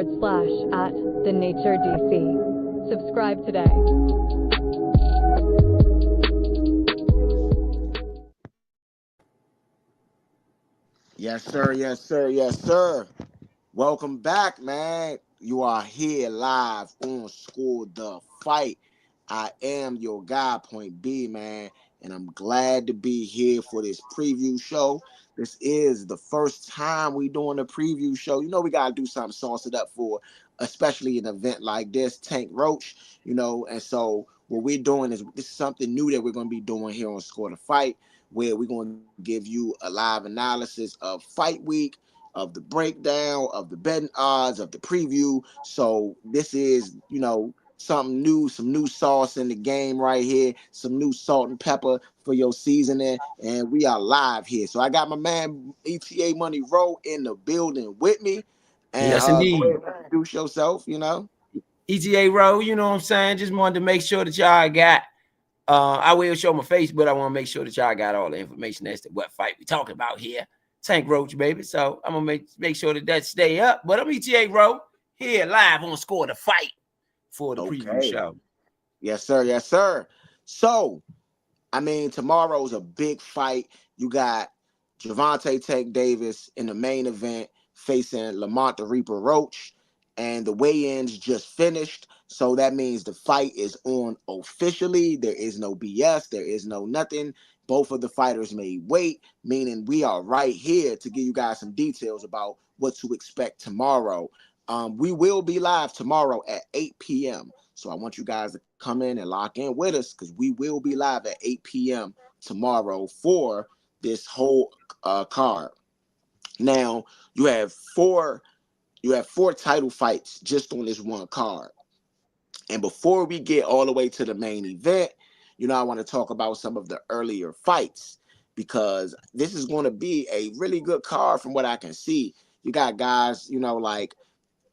facebook.com/@thenaturedc. Subscribe today. Yes, sir. Yes, sir. Yes, sir. Welcome back, man. You are here live on Score the Fight. I am your guy, Point B, man, and I'm glad to be here for this preview show. This is the first time we doing a preview show. You know we gotta do something sauce it up for, especially an event like this, Tank Roach. And so what we're doing is this is something new that we're gonna be doing here on Score the Fight, where we're gonna give you a live analysis of fight week, of the breakdown, of the betting odds, of the preview. So this is, something new, some new sauce in the game right here, some new salt and pepper for your seasoning, and we are live here. So I got my man ETA Money Rowe in the building with me. And Yes, go indeed. ahead and introduce yourself, ETA Row, you know what I'm saying? Just wanted to make sure that y'all got, I will show my face, but I want to make sure that y'all got all the information as to what fight we talking about here. Tank Roach, baby. So I'm going to make sure that stay up. But I'm ETA Row here live on Score the Fight for the preview show. Yes, sir. Yes, sir. So, tomorrow's a big fight. You got Gervonta Tank Davis in the main event facing Lamont the Reaper Roach, and the weigh-ins just finished. So that means the fight is on officially. There is no BS. There is no nothing. Both of the fighters made weight, meaning we are right here to give you guys some details about what to expect tomorrow. We will be live tomorrow at 8 p.m. So I want you guys to come in and lock in with us because we will be live at 8 p.m. tomorrow for this whole card. Now you have four title fights just on this one card. And before we get all the way to the main event, I want to talk about some of the earlier fights because this is going to be a really good card from what I can see. You got guys, like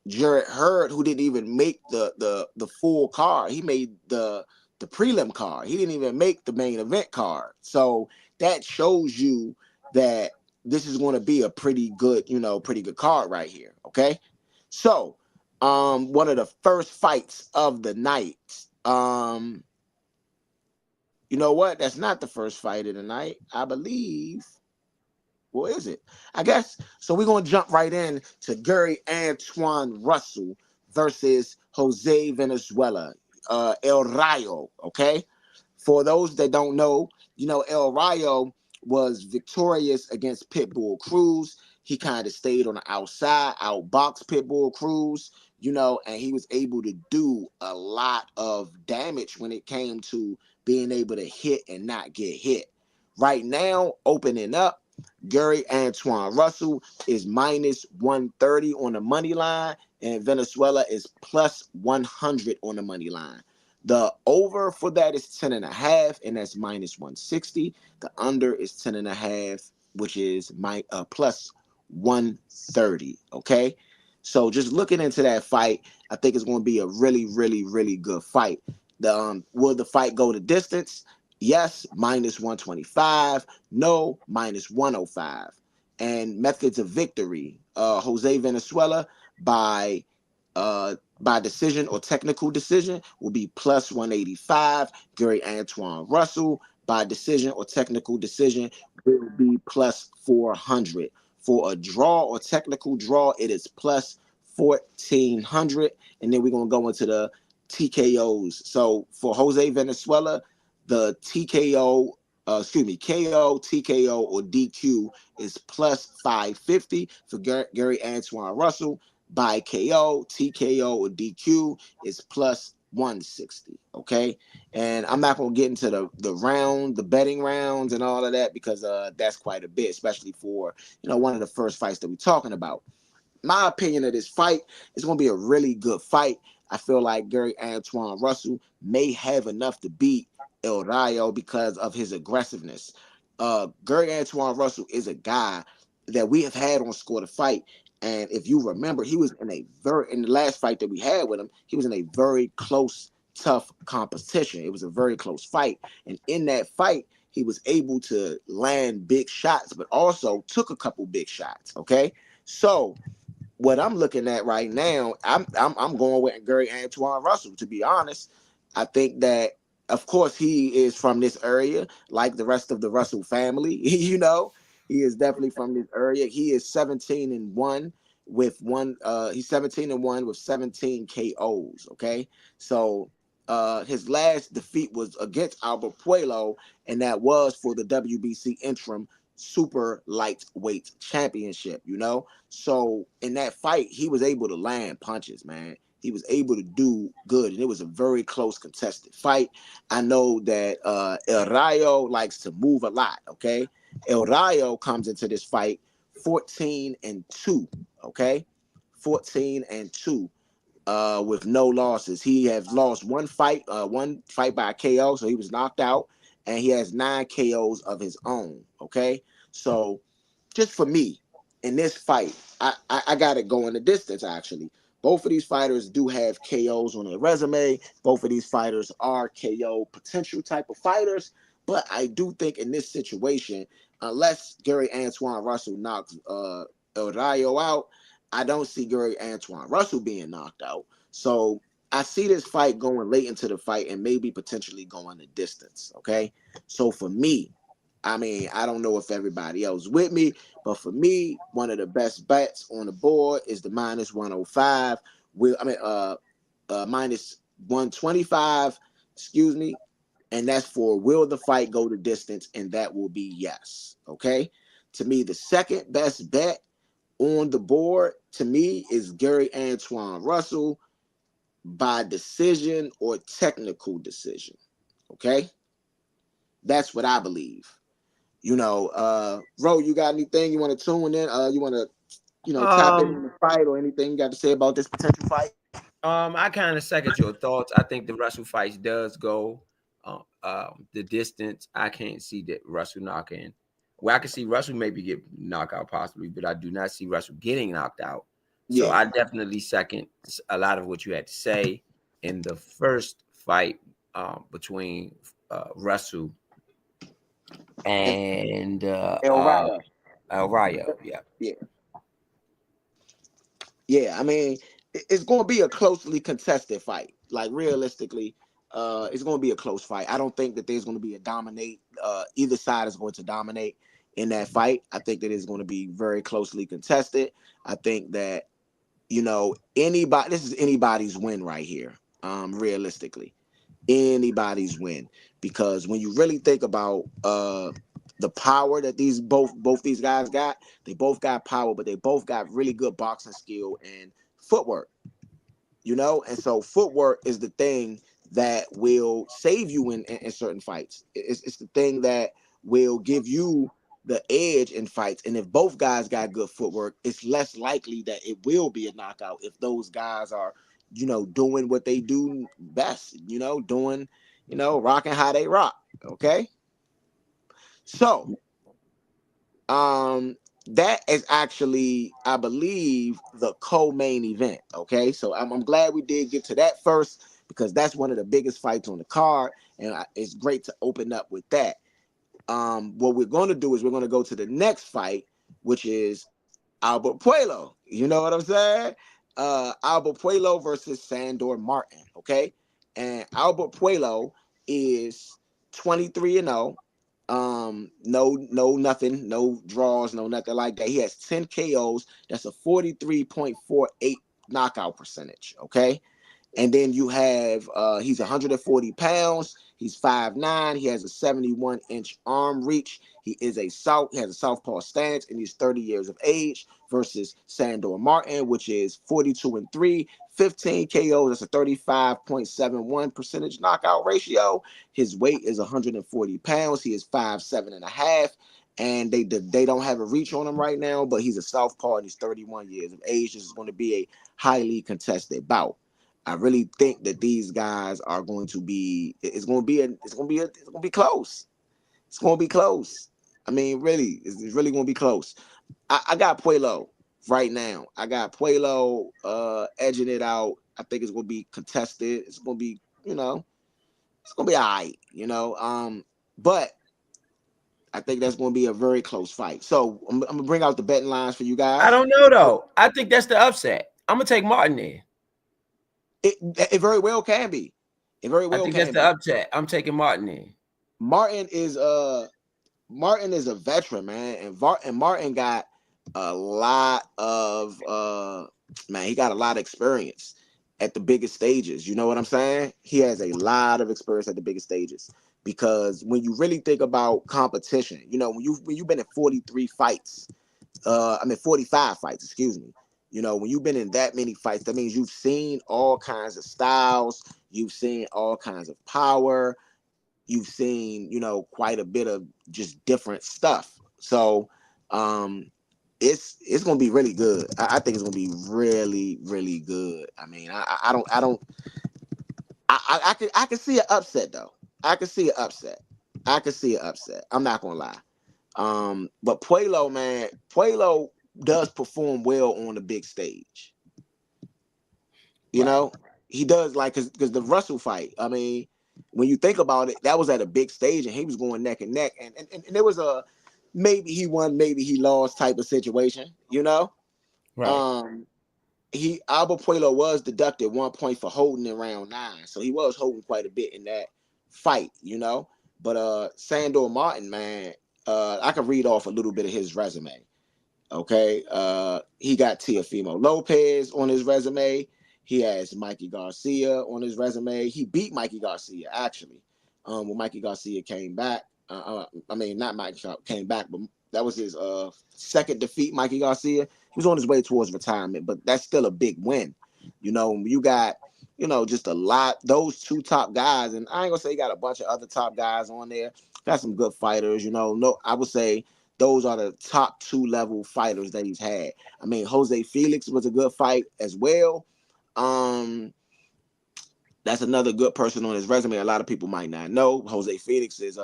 Jarrett Hurd, who didn't even make the full card. He made the prelim card. He didn't even make the main event card. So that shows you that this is going to be a pretty good card right here. Okay. So, one of the first fights of the night. You know what? That's not the first fight of the night. I believe. What is it? I guess. So we're going to jump right in to Gary Antoine Russell versus Jose Venezuela, El Rayo, okay? For those that don't know, El Rayo was victorious against Pitbull Cruz. He kind of stayed on the outside, outboxed Pitbull Cruz, and he was able to do a lot of damage when it came to being able to hit and not get hit. Right now, opening up, Gary Antoine Russell is minus 130 on the money line, and Venezuela is plus 100 on the money line. The over for that is 10.5, and that's minus 160. The under is 10.5, which is plus 130. Okay, so just looking into that fight, I think it's going to be a really, really, really good fight. Will the fight go the distance? Yes, minus 125. No, minus 105. And methods of victory: Jose Venezuela by decision or technical decision will be plus 185. Gary Antoine Russell by decision or technical decision will be plus 400. For a draw or technical draw, it is plus 1,400. And then we're going to go into the TKOs. So for Jose Venezuela, the KO, TKO, or DQ is plus 550. For Gary Antoine Russell, by KO, TKO, or DQ is plus 160. Okay, and I'm not going to get into the betting rounds and all of that because that's quite a bit, especially for one of the first fights that we're talking about. My opinion of this fight is going to be a really good fight. I feel like Gary Antoine Russell may have enough to beat El Rayo because of his aggressiveness. Gary Antoine Russell is a guy that we have had on Score the Fight. And if you remember, he was in the last fight that we had with him, he was in a very close, tough competition. It was a very close fight. And in that fight, he was able to land big shots, but also took a couple big shots. Okay. So what I'm looking at right now, I'm going with Gary Antoine Russell. To be honest, I think that of course he is from this area, like the rest of the Russell family. He is definitely from this area. He is 17-1 with one. He's 17-1 with 17 KOs. Okay, so his last defeat was against Albert Puello, and that was for the WBC interim super lightweight championship. So in that fight, he was able to land punches, man. He was able to do good, and it was a very close contested fight. I know that El Rayo likes to move a lot. Okay, El Rayo comes into this fight 14-2. Okay, 14-2. With no losses. He has lost one fight by KO, so he was knocked out, and he has 9 KOs of his own. Okay, so just for me in this fight, I got it going the distance. Actually, both of these fighters do have KOs on their resume. Both of these fighters are KO potential type of fighters, but I do think in this situation, unless Gary Antoine Russell knocks El Rayo out, I don't see Gary Antoine Russell being knocked out. So I see this fight going late into the fight and maybe potentially going the distance. Okay. So for me, I mean, I don't know if everybody else with me, but for me, one of the best bets on the board is the minus 105. Minus 125, excuse me. And that's for will the fight go the distance? And that will be yes. Okay. To me, the second best bet on the board to me is Gary Antoine Russell by decision or technical decision. Okay, that's what I believe. Ro, you got anything you want to tune in? You want to, tap in Um, the fight or anything you got to say about this potential fight? I kind of second your thoughts. I think the Russell fights does go the distance. I can't see that Russell knocking. Well, I can see Russell maybe get knocked out possibly, but I do not see Russell getting knocked out. So Yeah, I definitely second a lot of what you had to say in the first fight between Russell and and El Rayo. El Rayo. Yeah. Yeah, yeah. I mean, it's going to be a closely contested fight. Like realistically, it's going to be a close fight. I don't think that there's going to be a dominate. Either side is going to dominate in that fight. I think that it's going to be very closely contested. I think that anybody. This is anybody's win right here. Realistically, anybody's win because when you really think about the power that these both these guys got, they both got power, but they both got really good boxing skill and footwork. And so footwork is the thing that will save you in certain fights. It's the thing that will give you the edge in fights. And if both guys got good footwork, it's less likely that it will be a knockout if those guys are, doing what they do best, doing, rocking how they rock. Okay. So that is actually, I believe, the co-main event. Okay, so I'm glad we did get to that first because that's one of the biggest fights on the card, and it's great to open up with that. What we're going to do is we're going to go to the next fight, which is Albert Puello. You know what I'm saying? Albert Puello versus Sandor Martin. Okay, and Albert Puello is 23-0. No nothing, no draws, no nothing like that. He has 10 KOs. That's a 43.48 knockout percentage. Okay. And then you have he's 140 pounds. He's 5'9". He has a 71-inch arm reach. He has a southpaw stance, and he's 30 years of age. Versus Sandor Martin, which is 42-3, 15 KOs. That's a 35.71 percentage knockout ratio. His weight is 140 pounds. He is 5'7.5". And they don't have a reach on him right now, but he's a southpaw and he's 31 years of age. This is going to be a highly contested bout. I really think that these guys are going to be. It's going to be close. It's going to be close. I mean, really, it's really going to be close. I got Puello right now. I got Puello edging it out. I think it's going to be contested. It's going to be, it's going to be all right. But I think that's going to be a very close fight. So I'm gonna bring out the betting lines for you I guys. don't know though. I think that's the upset. I'm gonna take Martin there. It, it very well can be. It very I well think that's can the be. upset. I'm taking Martin there. Martin is Martin is a veteran, man, and Martin got a lot of man, he got a lot of experience at the biggest stages. You know what I'm saying? He has a lot of experience at the biggest stages because when you really think about competition, you know, when you've been in 43 fights, 45 fights, excuse me. You know, when you've been in that many fights, that means you've seen all kinds of styles, you've seen all kinds of power, you've seen, you know, quite a bit of just different stuff. So it's gonna be really good. I think it's gonna be really, really good. I mean, I can see an upset though. I can see an upset. I can see an upset. I'm not gonna lie. But Puelo, man, Puelo does perform well on the big stage. You Right. know, he does, like, because the Russell fight. I mean, when you think about it, that was at a big stage and he was going neck and neck, and there was a maybe he won, maybe he lost type of situation. You know, Right. um, Alba Puelo was deducted 1 point for holding in round 9, so he was holding quite a bit in that fight. You know, but Sandor Martin, man, I can read off a little bit of his resume. Okay. He got Teofimo Lopez on his resume. He has Mikey Garcia on his resume. He beat Mikey Garcia, actually. When Mikey Garcia came back. I mean, not Mikey came back, but that was his second defeat, Mikey Garcia. He was on his way towards retirement, but that's still a big win. You know, you got, you know, just a lot, those two top guys, and I ain't gonna say you got a bunch of other top guys on there. Got some good fighters, you know. No, I would say those are the top 2 level fighters that he's had. I mean, Jose Felix was a good fight as well. Um, that's another good person on his resume. A lot of people might not know. Jose Felix is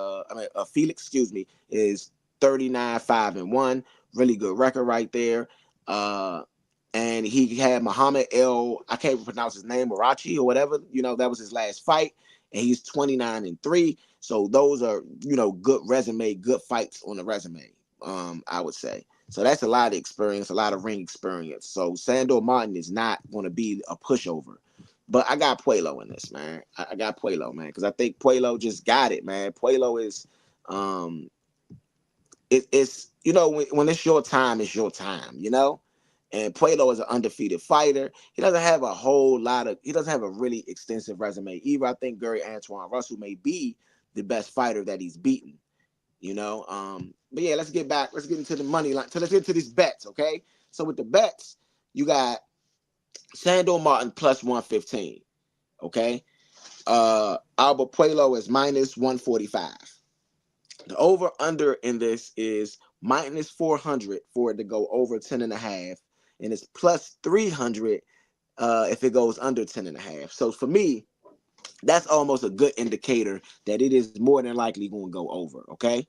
Felix, excuse me, is 39-5-1. Really good record right there. And he had Muhammad I can't pronounce his name, Marachi or whatever. You know, that was his last fight. And he's 29-3. So those are, you know, good resume, good fights on the resume, I would say. So that's a lot of experience, a lot of ring experience. So Sandor Martin is not going to be a pushover. But I got Puelo in this, man. I got Puelo, man, because I think Puelo just got it, man. Puelo is, um, it's you know, when it's your time, it's your time, you know. And Puelo is an undefeated fighter. He doesn't have a whole lot of. He doesn't have a really extensive resume either. I think Gary Antoine Russell may be the best fighter that he's beaten, you know. But yeah, let's get back. Let's get into the money line. So let's get into these bets, okay? So with the bets, you got Sandor Martin plus 115. Okay. Albert Puelo is minus 145. The over under in this is minus 400 for it to go over 10 and a half, and it's plus 300 if it goes under 10 and a half. So for me, that's almost a good indicator that it is more than likely going to go over. Okay.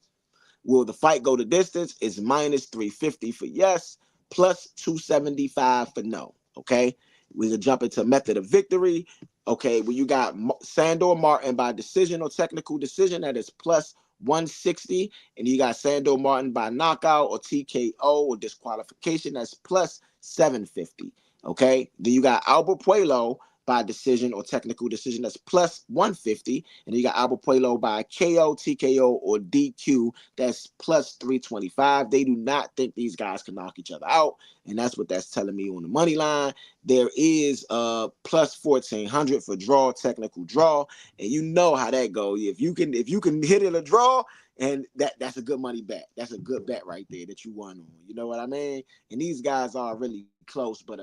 Will the fight go the distance? It's minus 350 for yes, plus 275 for no. Okay. We can jump into method of victory. Okay. Well, you got Sandor Martin by decision or technical decision. That is plus 160. And you got Sandor Martin by knockout or TKO or disqualification. That's plus 750. Okay. Then you got Albert Puelo by decision or technical decision. That's plus 150. And then you got Albert Puelo by KO, TKO, or DQ. That's plus 325. They do not think these guys can knock each other out. And that's what that's telling me on the money line. There is plus 1400 for draw, technical draw. And you know how that goes. If you can hit it a draw, and that's a good money bet. That's a good bet right there that you won on. You know what I mean? And these guys are really close, but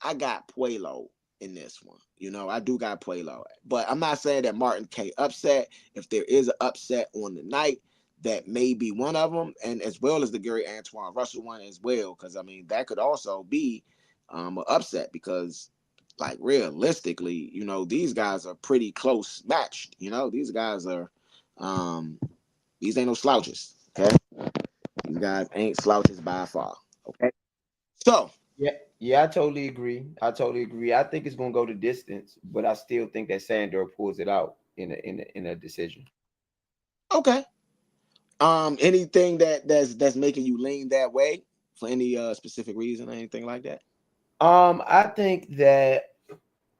I got Puelo in this one. You know, I do got Puelo. But I'm not saying that Martin can't upset. If there is an upset on the night, that may be one of them, and as well as the Gary Antoine Russell one as well, because I mean that could also be an upset because, like, realistically, you know, these guys are pretty close matched. You know, these guys are these ain't no slouches. Okay, these guys ain't slouches by far. Okay, so Yeah, yeah, I totally agree. I totally agree. I think it's gonna go the distance, but I still think that Sandor pulls it out in a decision. okay, Anything that's making you lean that way for any specific reason or anything like that? I think that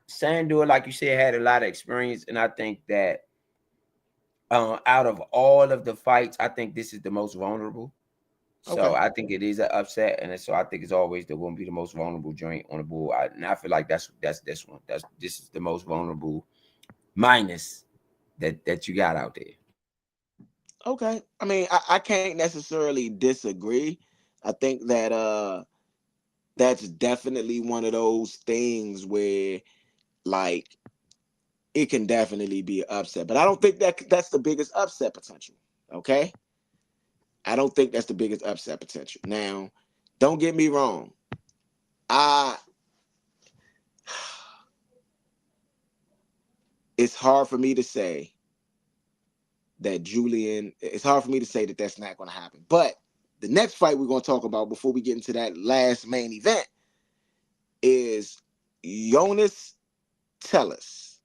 Sandor, like you said, had a lot of experience, and I think that out of all of the fights, I think this is the most vulnerable. So Okay. I think it is an upset, and so I think it's always the going to be the most vulnerable joint on the board. And I feel like that's this one. This is the most vulnerable minus that you got out there. Okay. I mean, I can't necessarily disagree. I think that that's definitely one of those things where like it can definitely be an upset. But I don't think that that's the biggest upset potential. Okay? I don't think that's the biggest upset potential. Now, don't get me wrong. I it's hard for me to say that Julian, it's hard for me to say that that's not going to happen. But the next fight we're going to talk about before we get into that last main event is Jonas Tellis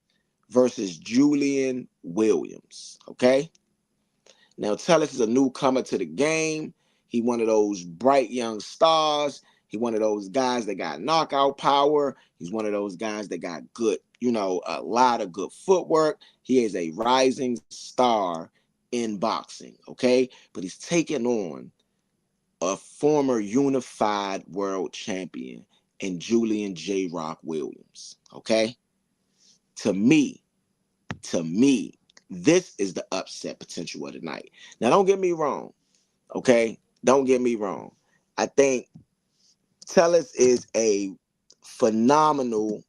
versus Julian Williams. Okay. Now, Tellis is a newcomer to the game. He one of those bright young stars. He one of those guys that got knockout power. He's one of those guys that got good, a lot of good footwork. He is a rising star in boxing, okay? But he's taking on a former unified world champion and Julian J. Rock Williams, okay? To me, to me, this is the upset potential of the night. Now, don't get me wrong, okay? Don't get me wrong. I think Tellis is a phenomenal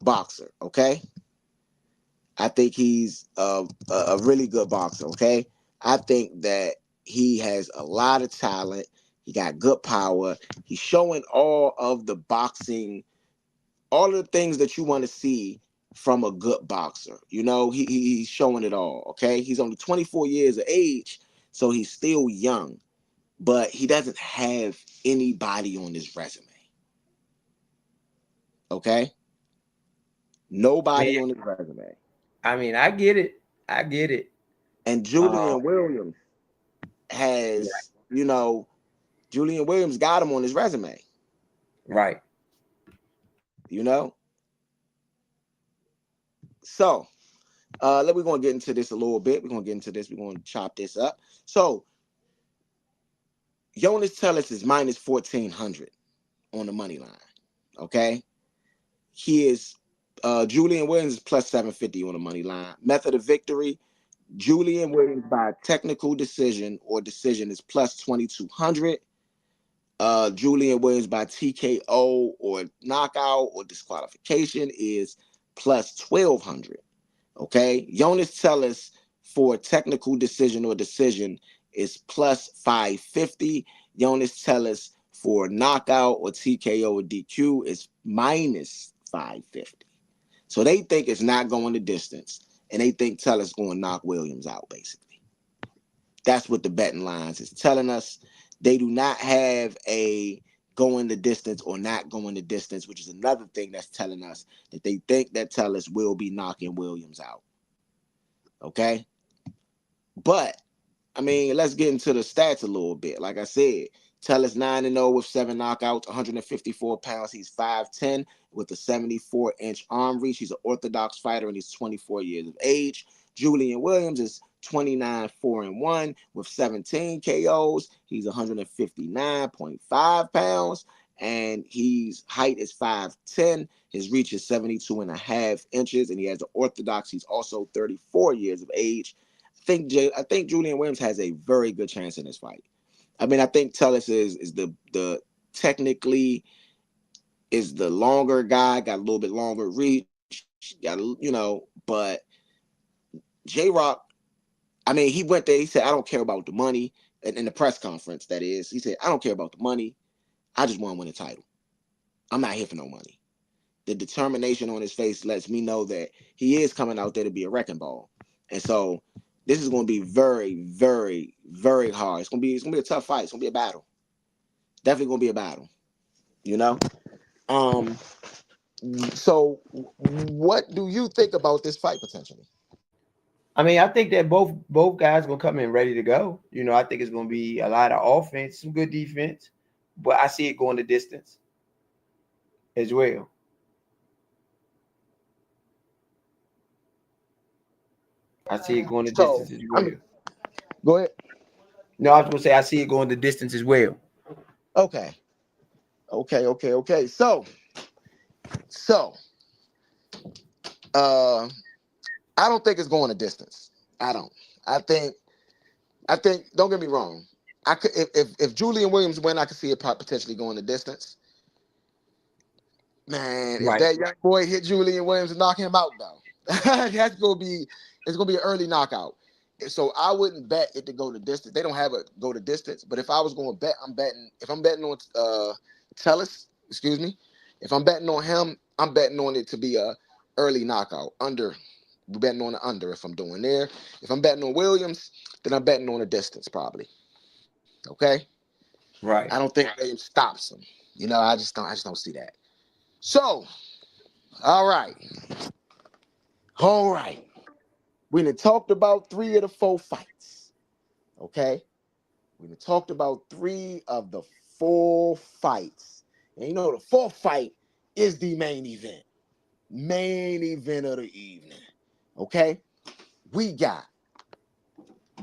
boxer, okay? I think he's a really good boxer, okay? I think that he has a lot of talent. He got good power. He's showing all of the boxing, all of the things that you want to see from a good boxer. He's showing it all, okay? He's only 24 years of age, so he's still young, but he doesn't have anybody on his resume, okay? Nobody on his resume. I mean, I get it. I get it. And Um, Julian Williams right, has, Julian Williams got him on his resume, right. you know? So, we're going to get into this a little bit. We're going to get into this. We're going to chop this up. So, Jonas Tellis is minus 1,400 on the money line. Okay. He is Julian Williams is plus 750 on the money line. Method of victory: Julian Williams by technical decision or decision is plus 2,200. Julian Williams by TKO or knockout or disqualification is plus 1,200. Okay. Jonas Tellis for technical decision or decision is plus 550. Jonas Tellis for knockout or TKO or DQ is minus 550. So they think it's not going the distance, and they think Tellis going to knock Williams out, basically. That's what the betting lines is telling us. They do not have a going the distance or not going the distance, which is another thing that's telling us that they think that Tellis will be knocking Williams out. Okay? But, I mean, let's get into the stats a little bit. Like I said, Tellis 9-0 with 7 knockouts, 154 pounds. He's 5'10 with a 74-inch arm reach. He's an orthodox fighter and he's 24 years of age. Julian Williams is 29 4-1 with 17 KOs. He's 159.5 pounds and his height is 5'10. His reach is 72.5 inches and he has an orthodox. He's also 34 years of age. I think Julian Williams has a very good chance in this fight. I mean, I think Tellis is the technically is the longer guy, got a little bit longer reach, but J-Rock, I mean, he went there, he said, I don't care about the money. In the press conference, that is, he said, I don't care about the money. I just want to win a title. I'm not here for no money. The determination on his face lets me know that he is coming out there to be a wrecking ball. And so this is going to be very, very, very hard. It's going to be a tough fight. It's going to be a battle. Definitely going to be a battle. You know? So what do you think about this fight potentially? I mean, I think that both guys gonna come in ready to go. You know, I think it's gonna be a lot of offense, some good defense, but I see it going the distance as well. I see it going the So distance as I'm well. go ahead. No, I was gonna say I see it going the distance as well. Okay. Okay. So uh I don't think it's going a distance. I don't. I think don't get me wrong. I could if Julian Williams win, I could see it potentially going the distance. Man, if Right. that young boy hit Julian Williams and knock him out though, it's gonna be an early knockout. So I wouldn't bet it to go the distance. They don't have a go the distance. But if I was going to bet, I'm betting. If I'm betting on Tellis, excuse me, if I'm betting on him, I'm betting on it to be a early knockout. Under, we're betting on the under if I'm doing there. If I'm betting on Williams, then I'm betting on the distance probably. Okay. I Right. don't think Williams stops him. You know, I just don't see that. So, all right. All right. We done talked about 3 of the 4 fights. Okay. We done talked about 3 of the 4 fights. And you know, the fourth fight is the main event. Main event of the evening. Okay. We got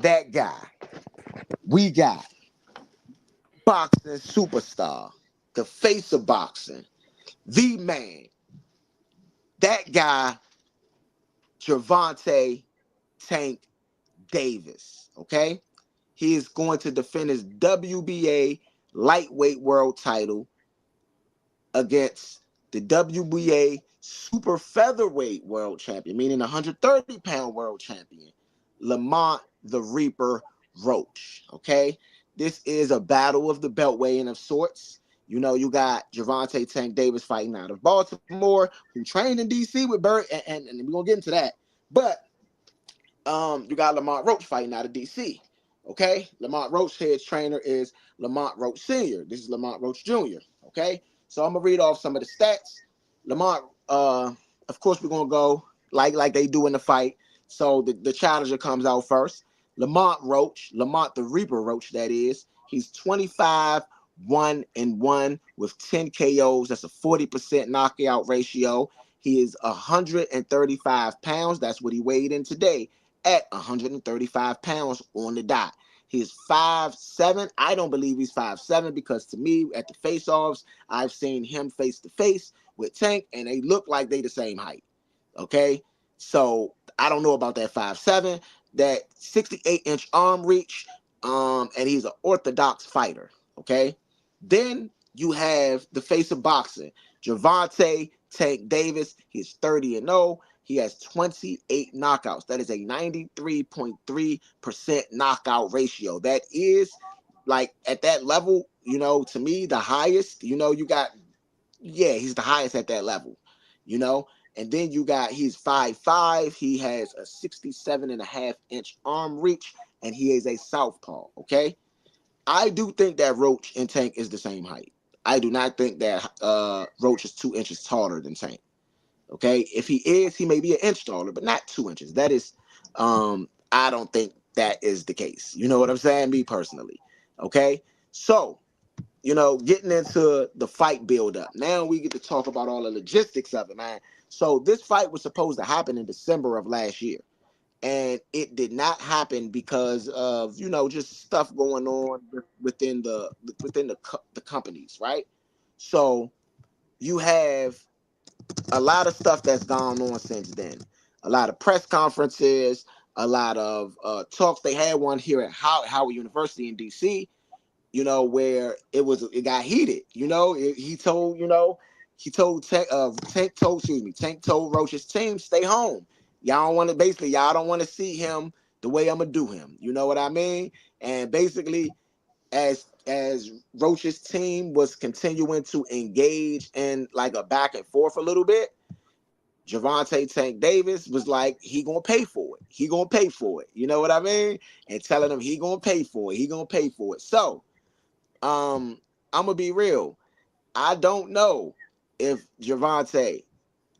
that guy. We got boxing superstar, the face of boxing, the man, that guy, Gervonta Tank Davis. Okay. He is going to defend his WBA lightweight world title against the WBA super featherweight world champion, meaning 130-pound world champion, Lamont the Reaper Roach. Okay. This is a battle of the beltweighing of sorts. You know, you got Gervonta Tank Davis fighting out of Baltimore, who trained in DC with Bird, and we're gonna get into that. But you got Lamont Roach fighting out of DC. Okay, Lamont Roach head trainer is Lamont Roach Sr. This is Lamont Roach Jr. Okay, so I'm gonna read off some of the stats. Lamont, of course, we're gonna go like they do in the fight. So the challenger comes out first. Lamont Roach, Lamont the Reaper Roach, that is. He's 25, 1-1 with 10 KOs. That's a 40% knockout ratio. He is 135 pounds. That's what he weighed in today at 135 pounds on the dot. He's 5'7". I don't believe he's 5'7" because to me, at the face-offs, I've seen him face to face with Tank, and they look like they the same height. Okay, so I don't know about that 5'7", that 68-inch arm reach, and he's an orthodox fighter. Okay, then you have the face of boxing, Gervonta Tank Davis. He's 30-0. He has 28 knockouts. That is a 93.3% knockout ratio. That is like at that level, you know, to me, the highest, you know, you got, yeah, he's the highest at that level, you know. And then you got, he's 5'5". He has a 67.5-inch arm reach, and he is a southpaw. Okay. I do think that Roach and Tank is the same height. I do not think that Roach is 2 inches taller than Tank. Okay, if he is, he may be an inch taller, but not 2 inches. That is, I don't think that is the case. You know what I'm saying? Me personally. Okay, so you know, getting into the fight build up. Now we get to talk about all the logistics of it, man. So this fight was supposed to happen in December of last year, and it did not happen because of, you know, just stuff going on within the companies, right? So you have a lot of stuff that's gone on since then. A lot of press conferences, a lot of talks. They had one here at Howard University in DC, you know, where it got heated. You know, he told Tank told Roach's team, stay home. Y'all don't want to, basically, y'all don't want to see him the way I'm gonna do him. You know what I mean? And basically, as Roach's team was continuing to engage in like a back and forth a little bit, Gervonta Tank Davis was like, he gonna pay for it. He gonna pay for it. You know what I mean? And telling him he gonna pay for it. He gonna pay for it. So, I'm gonna be real. I don't know if Gervonta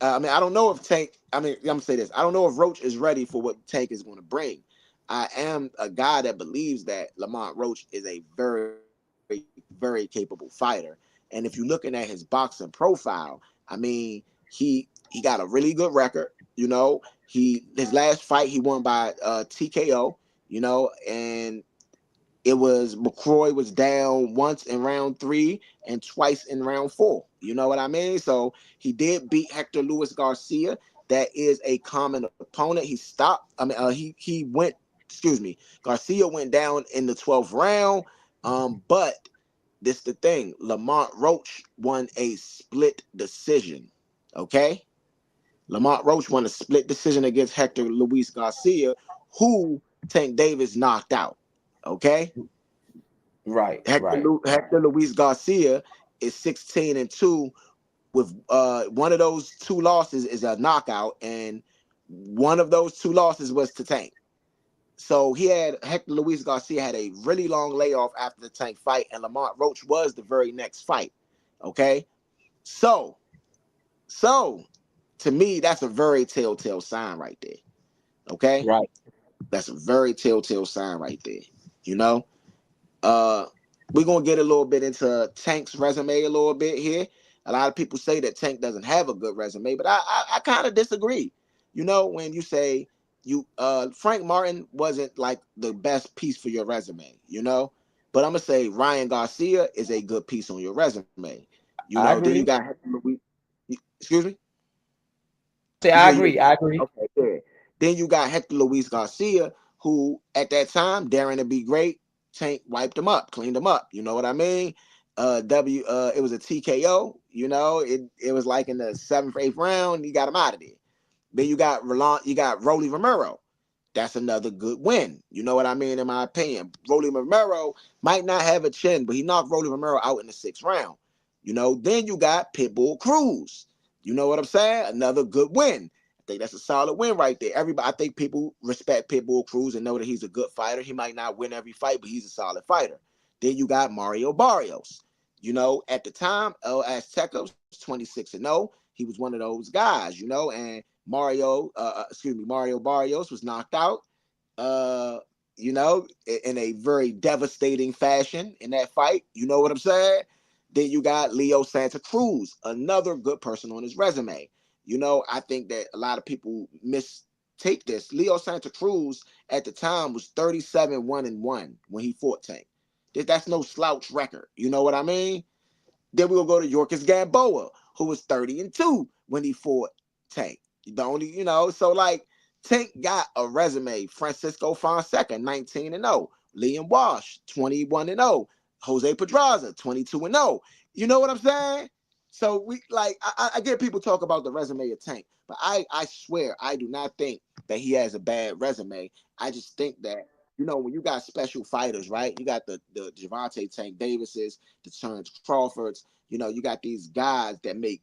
I don't know if Tank. I'm gonna say this. I don't know if Roach is ready for what Tank is going to bring. I am a guy that believes that Lamont Roach is a very, very capable fighter. And if you're looking at his boxing profile, I mean, he got a really good record. His last fight he won by TKO. And it was McCroy was down once in round 3 and twice in round 4. You know what I mean? So he did beat Hector Luis Garcia. That is a common opponent. He stopped. He went. Excuse me. Garcia went down in the 12th round. But this the thing. Lamont Roach won a split decision. Okay. Lamont Roach won a split decision against Hector Luis Garcia, who Tank Davis knocked out. Okay. Right, Hector, right. Hector Luis Garcia is 16-2 with one of those 2 losses is a knockout, and one of those 2 losses was to Tank. So Hector Luis Garcia had a really long layoff after the Tank fight, and Lamont Roach was the very next fight. Okay, so to me, that's a very telltale sign right there. Okay, Right. that's a very telltale sign right there. You know, Uh, we're gonna get a little bit into Tank's resume a little bit here. A lot of people say that Tank doesn't have a good resume, but I kind of disagree. When you say Frank Martin wasn't like the best piece for your resume, but I'm gonna say Ryan Garcia is a good piece on your resume. I Then you agree. got excuse me. Say You I say you agree. I agree. okay, good. Then you got Hector Luis Garcia, who at that time, daring to be great, Tank wiped him up, cleaned him up. You know what I mean? It was a TKO. It was like in the 7th or 8th round, he got him out of there. Then you got Rolly Romero. That's another good win. You know what I mean? In my opinion, Rolly Romero might not have a chin, but he knocked Rolly Romero out in the 6th round. Then you got Pitbull Cruz. You know what I'm saying? Another good win. I think that's a solid win right there. I think people respect Pitbull Cruz and know that he's a good fighter. He might not win every fight, but he's a solid fighter. Then you got Mario Barrios. At the time, El Aztecos 26-0. He was one of those guys, and Mario Barrios was knocked out, uh, in a very devastating fashion in that fight. You know what I'm saying? Then you got Leo Santa Cruz, another good person on his resume. I think that a lot of people mistake this. Leo Santa Cruz at the time was 37-1-1 when he fought Tank. That's no slouch record. You know what I mean? Then we'll go to Yorkis Gamboa, who was 30-2 when he fought Tank. So like Tank got a resume. Francisco Fonseca, 19-0. Liam Walsh, 21-0. Jose Pedraza, 22-0. You know what I'm saying? So I get people talk about the resume of Tank, but I swear I do not think that he has a bad resume. I just think that when you got special fighters, right? You got the Gervonta Tank Davises, the Terrence Crawfords. You got these guys that make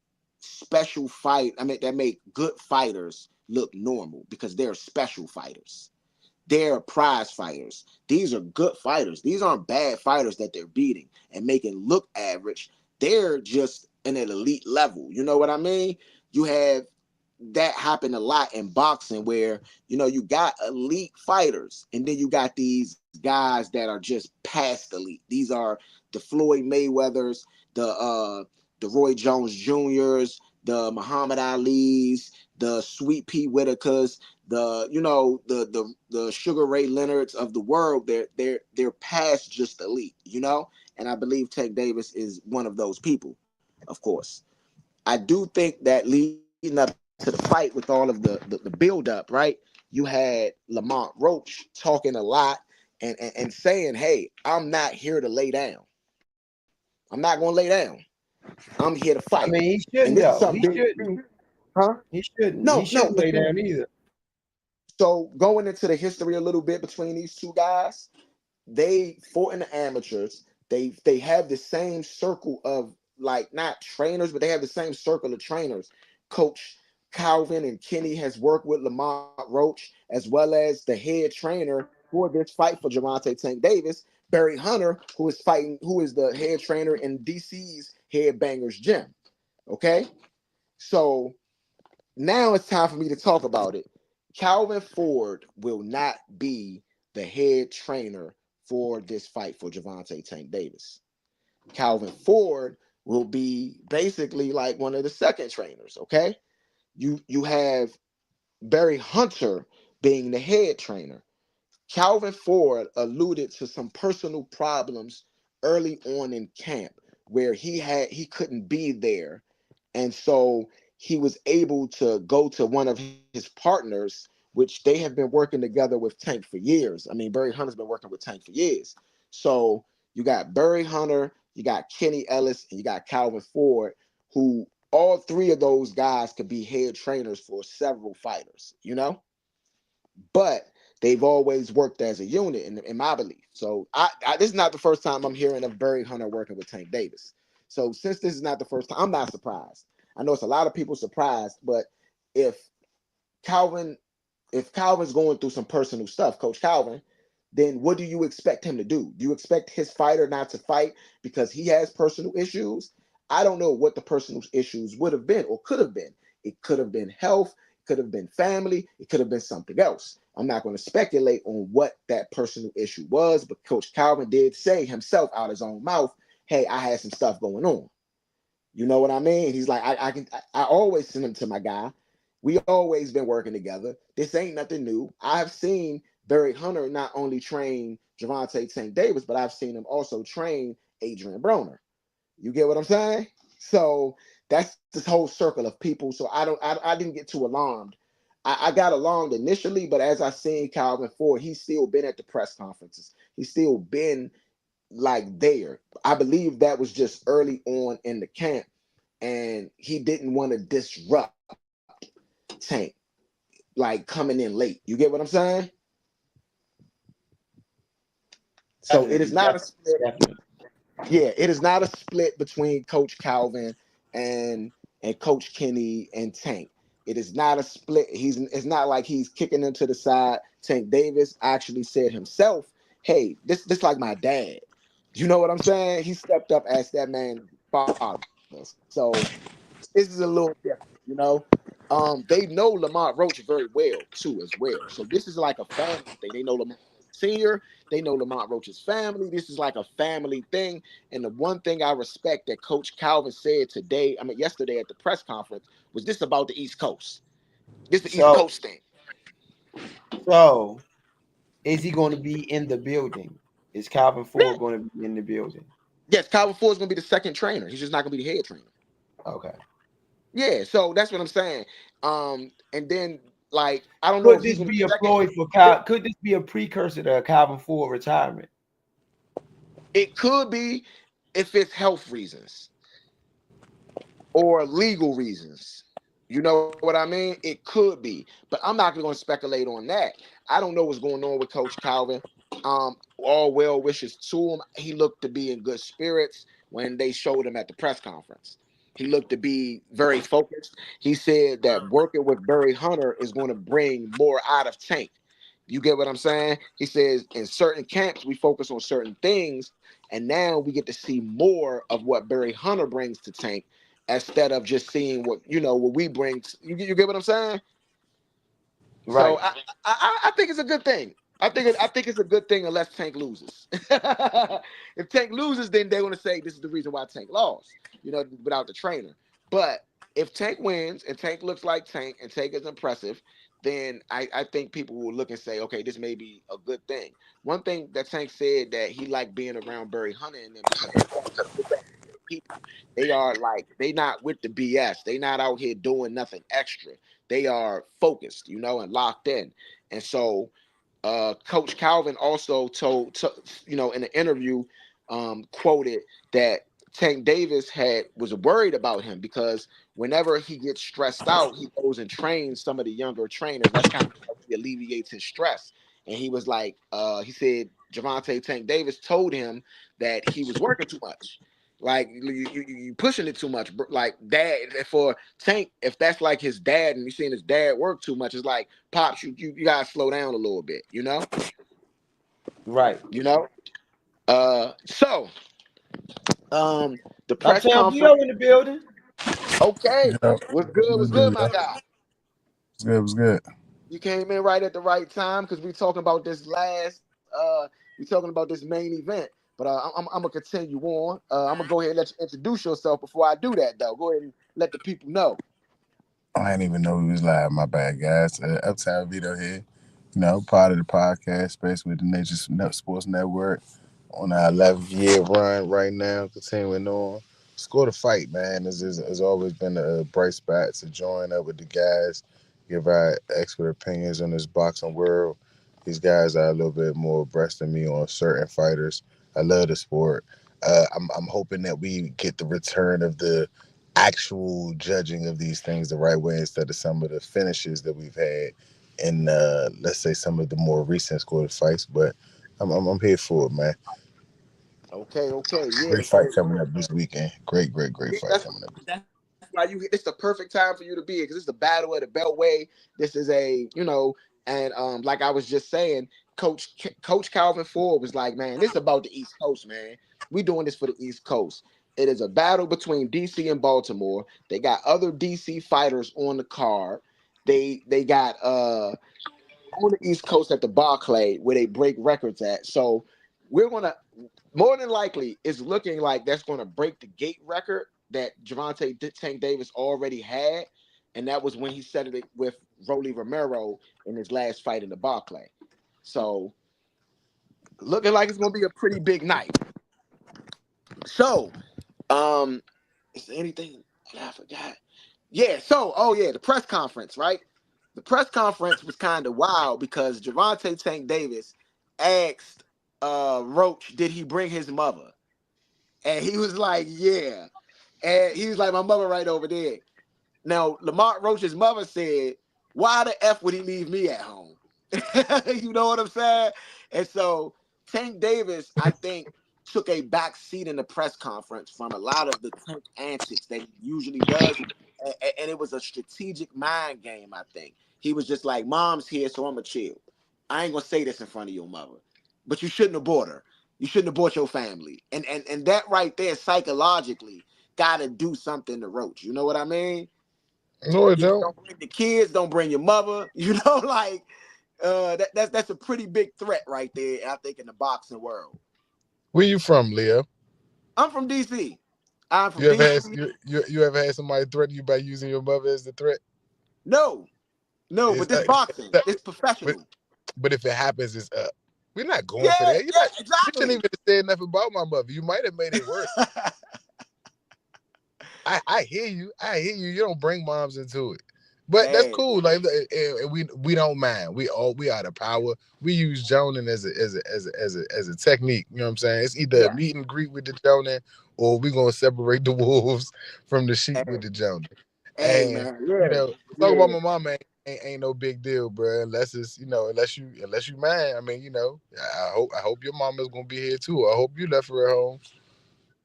that make good fighters look normal because they're special fighters. They're prize fighters. These are good fighters. These aren't bad fighters that they're beating and making look average. They're just in an elite level. You know what I mean? You have that happen a lot in boxing where you got elite fighters and then you got these guys that are just past elite. These are the Floyd Mayweathers, the Roy Jones Juniors, the Muhammad Ali's, the Sweet Pea Whitakers, the Sugar Ray Leonards of the world. They're past just elite, and I believe Tank Davis is one of those people. Of course, I do think that leading up to the fight with all of the build up, right? You had Lamont Roach talking a lot and saying, "Hey, I'm not here to lay down. I'm not going to lay down. I'm here to I fight." mean, he And shouldn't this is though. something He big, shouldn't. huh? He shouldn't. He No, shouldn't but lay down either. so going into the history a little bit between these 2 guys, they fought in the amateurs. They have the same circle of like not trainers, but they have the same circle of trainers. Coach Calvin and Kenny has worked with Lamont Roach as well as the head trainer for this fight for Gervonta Tank Davis, Barry Hunter, who is the head trainer in DC's Headbangers Gym. Okay, so Now it's time for me to talk about it. Calvin Ford will not be the head trainer for this fight for Gervonta Tank Davis. Calvin Ford will be basically like one of the second trainers. Okay, you have Barry Hunter being the head trainer. Calvin Ford alluded to some personal problems early on in camp where he couldn't be there, and so he was able to go to one of his partners, which they have been working together with Tank for years. I mean, Barry Hunter's been working with Tank for years. So you got Barry Hunter, you got Kenny Ellis, and you got Calvin Ford, who all three of those guys could be head trainers for several fighters, but they've always worked as a unit in my belief. So this is not the first time I'm hearing of Barry Hunter working with Tank Davis. So since this is not the first time, I'm not surprised. I know it's a lot of people surprised, but if Calvin, if Calvin's going through some personal stuff, Coach Calvin, then what do you expect him to do? Do you expect his fighter not to fight because he has personal issues? I don't know what the personal issues would have been or could have been. It could have been health, it could have been family, it could have been something else. I'm not going to speculate on what that personal issue was, but Coach Calvin did say himself out his own mouth, hey, I had some stuff going on. You know what I mean? He's like, I always send him to my guy. We always been working together. This ain't nothing new. I've seen Barry Hunter not only train Gervonta Tank Davis, but I've seen him also train Adrian Broner. You get what I'm saying? So that's this whole circle of people. So I didn't get too alarmed. I got alarmed initially, but as I seen Calvin Ford, he's still been at the press conferences. He's still been like there. I believe that was just early on in the camp, and he didn't want to disrupt Tank, like coming in late. You get what I'm saying? So it is Definitely, not a split. definitely. Yeah, it is not a split between Coach Calvin and Coach Kenny and Tank. It is not a split. It's not like he's kicking him to the side. Tank Davis actually said himself, "Hey, this like my dad." You know what I'm saying? He stepped up as that man father. So this is a little different. They know Lamont Roach very well too, as well. So this is like a family thing. They know Lamont Senior. They know Lamont Roach's family. This is like a family thing. And the one thing I respect that Coach Calvin said yesterday at the press conference, was this about the East Coast. This is the East So, Coast thing. so is he going to be in the building? Is Calvin Yeah. Ford going to be in the building? Yes, Calvin Ford is going to be the second trainer. He's just not going to be the head trainer. Okay. Yeah, so that's what I'm saying. And then like I don't know Could if he's this going to be be a second. ploy for Cal? Could this be a precursor to Calvin Ford retirement? It could be if it's health reasons or legal reasons. You know what I mean? It could be, but I'm not going to speculate on that. I don't know what's going on with Coach Calvin. All well wishes to him. He looked to be in good spirits when they showed him at the press conference. He looked to be very focused. He said that working with Barry Hunter is going to bring more out of Tank. You get what I'm saying? He says in certain camps we focus on certain things, and now we get to see more of what Barry Hunter brings to Tank instead of just seeing what we bring. You get what I'm saying? So Right. I think it's a good thing. I think it's a good thing unless Tank loses. If Tank loses, then they're going to say this is the reason why Tank lost. Without the trainer. But if Tank wins and Tank looks like Tank and Tank is impressive, then I think people will look and say, okay, this may be a good thing. One thing that Tank said that he liked being around Barry Hunter and them because people. They are like they not with the BS. They not out here doing nothing extra. They are focused, and locked in. And so Coach Calvin also in an interview, quoted that Tank Davis was worried about him because whenever he gets stressed out, he goes and trains some of the younger trainers. That's kind of how he alleviates his stress. And he was like, he said Gervonta Tank Davis told him that he was working too much. Like you pushing it too much, like dad for Tank. If that's like his dad, and you seeing his dad work too much, it's like pops. You gotta slow down a little bit, Right. you know. So the press Uptown conference. Vito in the building. Okay, Yeah, what's good? let's What's do good, my that. guy? What's good? You came in right at the right time because we're talking about this we're talking about this main event. But I'm gonna continue on. I'm gonna go ahead and let you introduce yourself before I do that, though. Go ahead and let the people know. I didn't even know we was live. My bad, guys. Uptown Vito here. Part of the podcast space with the Sports Network on our 11th year run right now, continuing on. Score the fight, man. Has always been a bright spot to join up with the guys, give our expert opinions on this boxing world. These guys are a little bit more abreast than me on certain fighters. I love the sport. I'm hoping that we get the return of the actual judging of these things the right way instead of some of the finishes that we've had in let's say some of the more recent scored fights. But I'm here for it, man. Okay, yeah. Great fight So coming up this weekend. Great yeah, fight coming up. that's why you. It's the perfect time for you to be because it's the battle of the Beltway. This is and like I was just saying, Coach Calvin Ford was like, man, this is about the East Coast, man. We doing this for the East Coast. It is a battle between DC and Baltimore. They got other DC fighters on the card. They got on the East Coast at the Barclay where they break records at. So we're gonna more than likely it's looking like that's gonna break the gate record that Javante Tank Davis already had, and that was when he set it with Rolly Romero in his last fight in the Barclay. So looking like it's gonna be a pretty big night. So um, is there anything I forgot? Yeah. So the press conference, right? The press conference was kind of wild because Javante Tank Davis asked Roach, did he bring his mother? And he was like, yeah. And he was like, my mother right over there. Now, Lamont Roach's mother said, why the F would he leave me at home? You know what I'm saying? And so Tank Davis, I think, took a back seat in the press conference from a lot of the Tank antics that he usually does. And it was a strategic mind game, I think. He was just like, Mom's here, so I'm going to chill. I ain't going to say this in front of your mother. But you shouldn't have brought her. You shouldn't have brought your family. And that right there, psychologically, got to do something to Roach. You know what I mean? No, it don't. Don't bring the kids, don't bring your mother. Like that's a pretty big threat right there, I think, in the boxing world. Where you from, Leo? I'm from DC. I'm from You ever had DC. you ever had somebody threaten you by using your mother as the threat? No, no, Is but this boxing, it's but professional. but if it happens, it's up. We're not going Yeah, for that. yeah, You shouldn't exactly. even have said nothing about my mother. You might have made it worse. I hear you. I hear you. You don't bring moms into it, but that's Hey, cool. Like we don't mind. We are the power. We use joning as a technique. You know what I'm saying? It's either a yeah, meet and greet with the joning, or we gonna separate the wolves from the sheep with hey, the joning. hey, And man, yeah, talk about yeah, my mom ain't no big deal, bro. Unless it's unless you man. I mean, I hope your mama's gonna be here too. I hope you left her at home.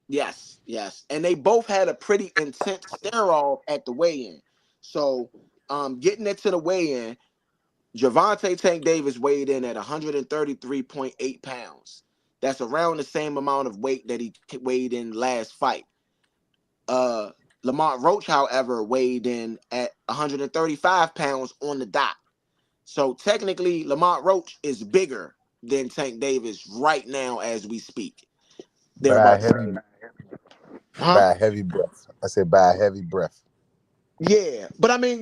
yes, yes, and they both had a pretty intense stare off at the weigh-in. So, getting it to the weigh-in, Javante Tank Davis weighed in at 133.8 pounds. That's around the same amount of weight that he weighed in last fight. Uh, Lamont Roach, however, weighed in at 135 pounds on the dot. So technically, Lamont Roach is bigger than Tank Davis right now as we speak. They're By a about the heavy same. Huh? by a heavy breath. I said by a heavy breath. Yeah, but I mean,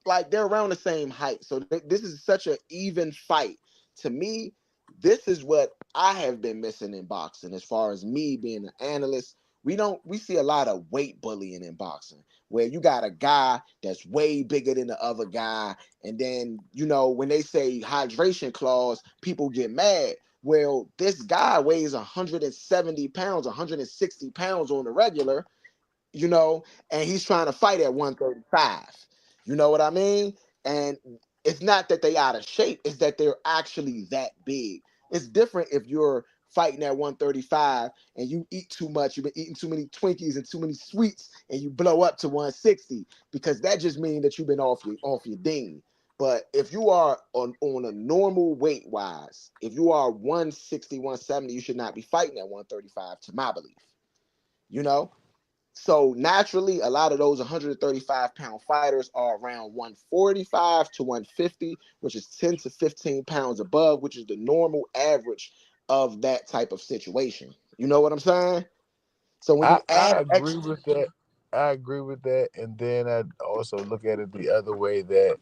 like they're around the same height, so this is such an even fight. To me, this is what I have been missing in boxing. As far as me being an analyst, we see a lot of weight bullying in boxing, where you got a guy that's way bigger than the other guy, and then when they say hydration clause, people get mad. Well, this guy weighs 170 pounds, 160 pounds on the regular, you know, and he's trying to fight at 135. You know what I mean? And it's not that they out of shape, it's that they're actually that big. It's different if you're fighting at 135 and you eat too much, you've been eating too many Twinkies and too many sweets, and you blow up to 160, because that just means that you've been off your ding. But if you are on a normal weight wise, if you are 160, 170, you should not be fighting at 135, to my belief. You know? So naturally, a lot of those 135-pound fighters are around 145 to 150, which is 10 to 15 pounds above, which is the normal average of that type of situation. You know what I'm saying? So when you I add agree extra, with that. I agree with that. And then I also look at it the other way that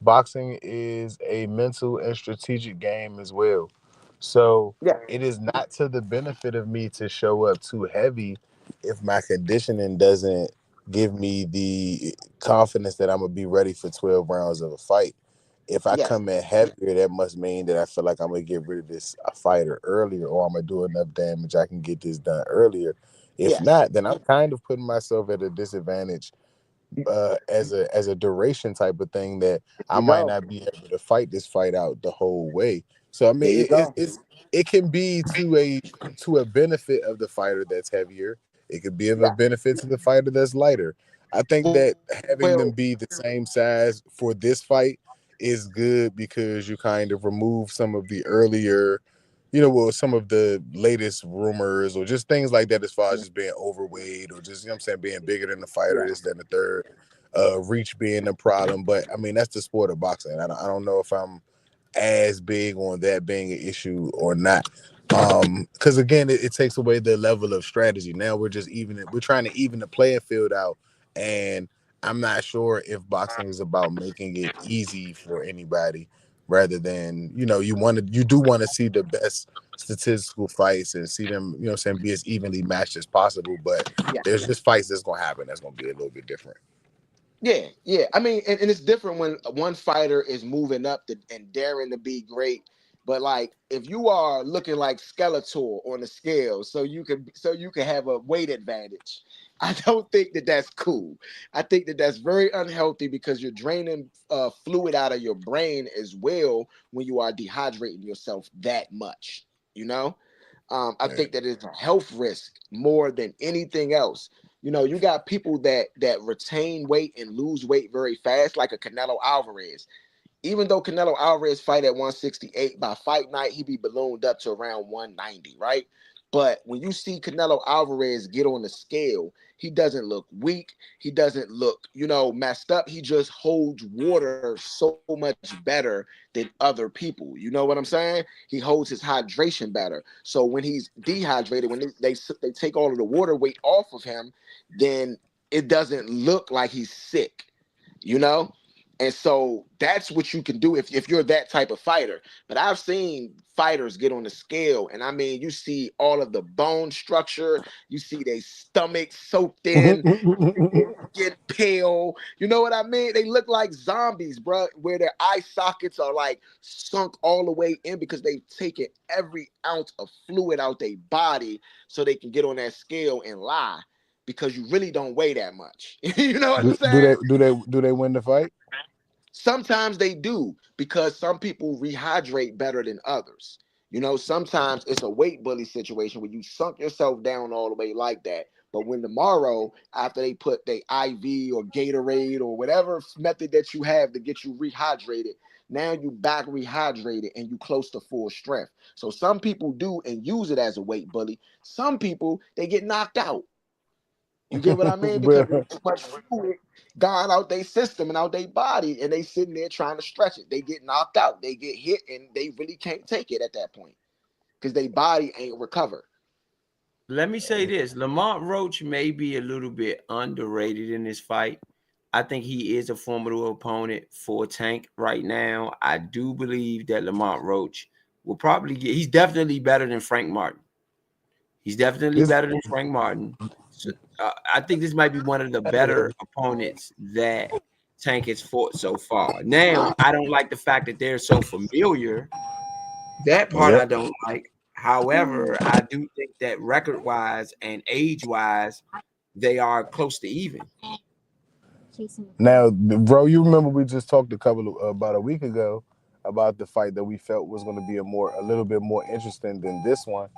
boxing is a mental and strategic game as well. So yeah, it is not to the benefit of me to show up too heavy if my conditioning doesn't give me the confidence that I'm gonna be ready for 12 rounds of a fight. If I yes, come in heavier, that must mean that I feel like I'm gonna get rid of this a fighter earlier, or I'm gonna do enough damage I can get this done earlier. If yes. not, then I'm kind of putting myself at a disadvantage as a duration type of thing that I You might go. not be able to fight this fight out the whole way. So I mean, There you go. it can be to a benefit of the fighter that's heavier. It could be of a Yeah. benefit to the fighter that's lighter. I think that having them Well, be the same size for this fight is good because you kind of remove some of the earlier, well, some of the latest rumors or just things like that as far as just being overweight or just, I'm saying, being bigger than the fighter, yeah. this, that, and the third, reach being a problem. But I mean, that's the sport of boxing. I don't know if I'm as big on that being an issue or not. Because again, it takes away the level of strategy. Now we're trying to even the playing field out, and I'm not sure if boxing is about making it easy for anybody rather than, you do want to see the best statistical fights and see them, saying, be as evenly matched as possible. But Yeah. there's just fights that's gonna happen that's gonna be a little bit different. Yeah, yeah. I mean, and it's different when one fighter is moving up and daring to be great. But like, if you are looking like Skeletor on the scale, so you can have a weight advantage, I don't think that that's cool. I think that that's very unhealthy because you're draining fluid out of your brain as well when you are dehydrating yourself that much. You know, I Yeah. think that it's a health risk more than anything else. You got people that retain weight and lose weight very fast, like a Canelo Alvarez. Even though Canelo Alvarez fight at 168, by fight night he be ballooned up to around 190, right? But when you see Canelo Alvarez get on the scale, he doesn't look weak. He doesn't look, messed up. He just holds water so much better than other people. You know what I'm saying? He holds his hydration better. So when he's dehydrated, when they take all of the water weight off of him, then it doesn't look like he's sick. You know? And so that's what you can do if you're that type of fighter. But I've seen fighters get on the scale, and I mean, you see all of the bone structure, you see their stomach soaked in, get pale. You know what I mean? They look like zombies, bro, where their eye sockets are like sunk all the way in because they've taken every ounce of fluid out their body so they can get on that scale and lie because you really don't weigh that much. You know what I'm Do saying? they win the fight? Sometimes they do because some people rehydrate better than others. Sometimes it's a weight bully situation where you sunk yourself down all the way like that. But when tomorrow, after they put their IV or Gatorade or whatever method that you have to get you rehydrated, now you back rehydrated and you close to full strength. So some people do and use it as a weight bully. Some people, they get knocked out. You get what I mean? Because Bro, there's too much fluid gone out their system and out their body, and they sitting there trying to stretch it. They get knocked out, they get hit, and they really can't take it at that point because their body ain't recovered. Let me say this: Lamont Roach may be a little bit underrated in this fight. I think he is a formidable opponent for Tank right now. I do believe that Lamont Roach will probably get. He's definitely better than Frank Martin. He's definitely this better than Frank Martin. So I think this might be one of the better opponents that Tank has fought so far. Now, I don't like the fact that they're so familiar. That part I Yep. don't like. However, I do think that record wise and age wise, they are close to even. Now, bro, you remember we just talked about a week ago about the fight that we felt was going to be a little bit more interesting than this one,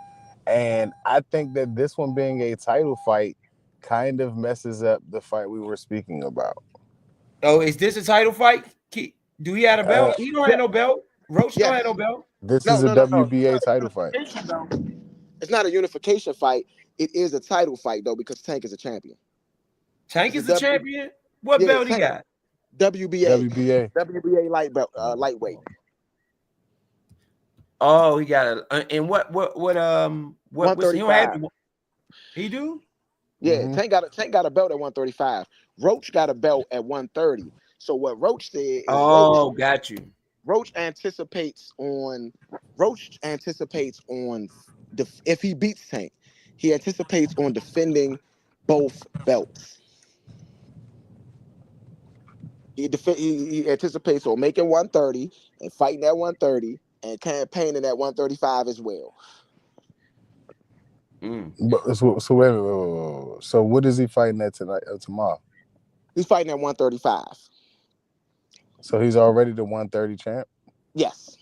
and I think that this one being a title fight kind of messes up the fight we were speaking about. Oh, is this a title fight? Do he have a Uh, belt? He don't Yeah. have no belt. Roach don't have no Yes. belt. this is No, a no, no, no. WBA title fight. It's not a unification fight. It is a title fight though because Tank is a champion. Tank It's a is the W. champion. What Yeah, belt he Tank. got? WBA. WBA. WBA light belt, lightweight. Oh, he got a and what's he don't have 135. the, he do? Yeah, Mm-hmm. Tank got a belt at 135. Roach got a belt at 130. So what Roach said is Oh, got you. Roach anticipates on Roach anticipates on if he beats Tank, he anticipates on defending both belts. He anticipates on making 130 and fighting at 130 and campaigning at 135 as well. Mm. But so wait, wait. So what is he fighting at tonight tomorrow? He's fighting at 135. So he's already the 130 champ. Yes.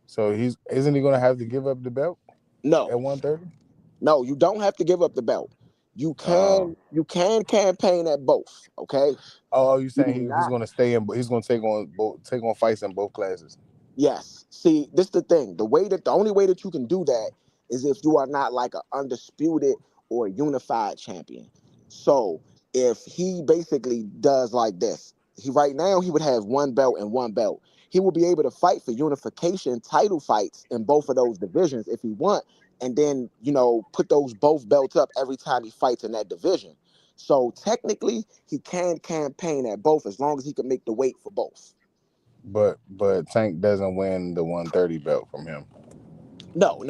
So isn't he gonna have to give up the belt No. at 130? No, you don't have to give up the belt. Oh. You can campaign at both. Okay. Oh, you You saying do he's not. gonna stay in? He's gonna take on fights in both classes. Yes. See, this is the thing. The only way that you can do that is if you are not like an undisputed or unified champion. So if he basically does like this, he right now he would have one belt and one belt. He will be able to fight for unification title fights in both of those divisions if he want, and then put those both belts up every time he fights in that division. So technically, he can campaign at both as long as he can make the weight for both. But Tank doesn't win the 130 belt from him. No.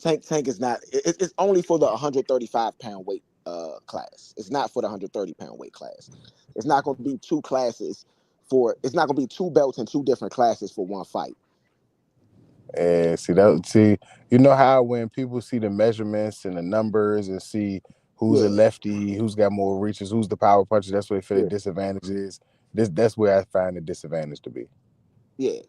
Tank is not. It's only for the 135-pound weight class. It's not for the 130-pound weight class. It's not going to be two classes for. It's not going to be two belts in two different classes for one fight. And see, you know how when people see the measurements and the numbers and see who's a Yeah, lefty, who's got more reaches, who's the power puncher, that's where they feel the yeah, disadvantage is. That's where I find the disadvantage to be. yeah.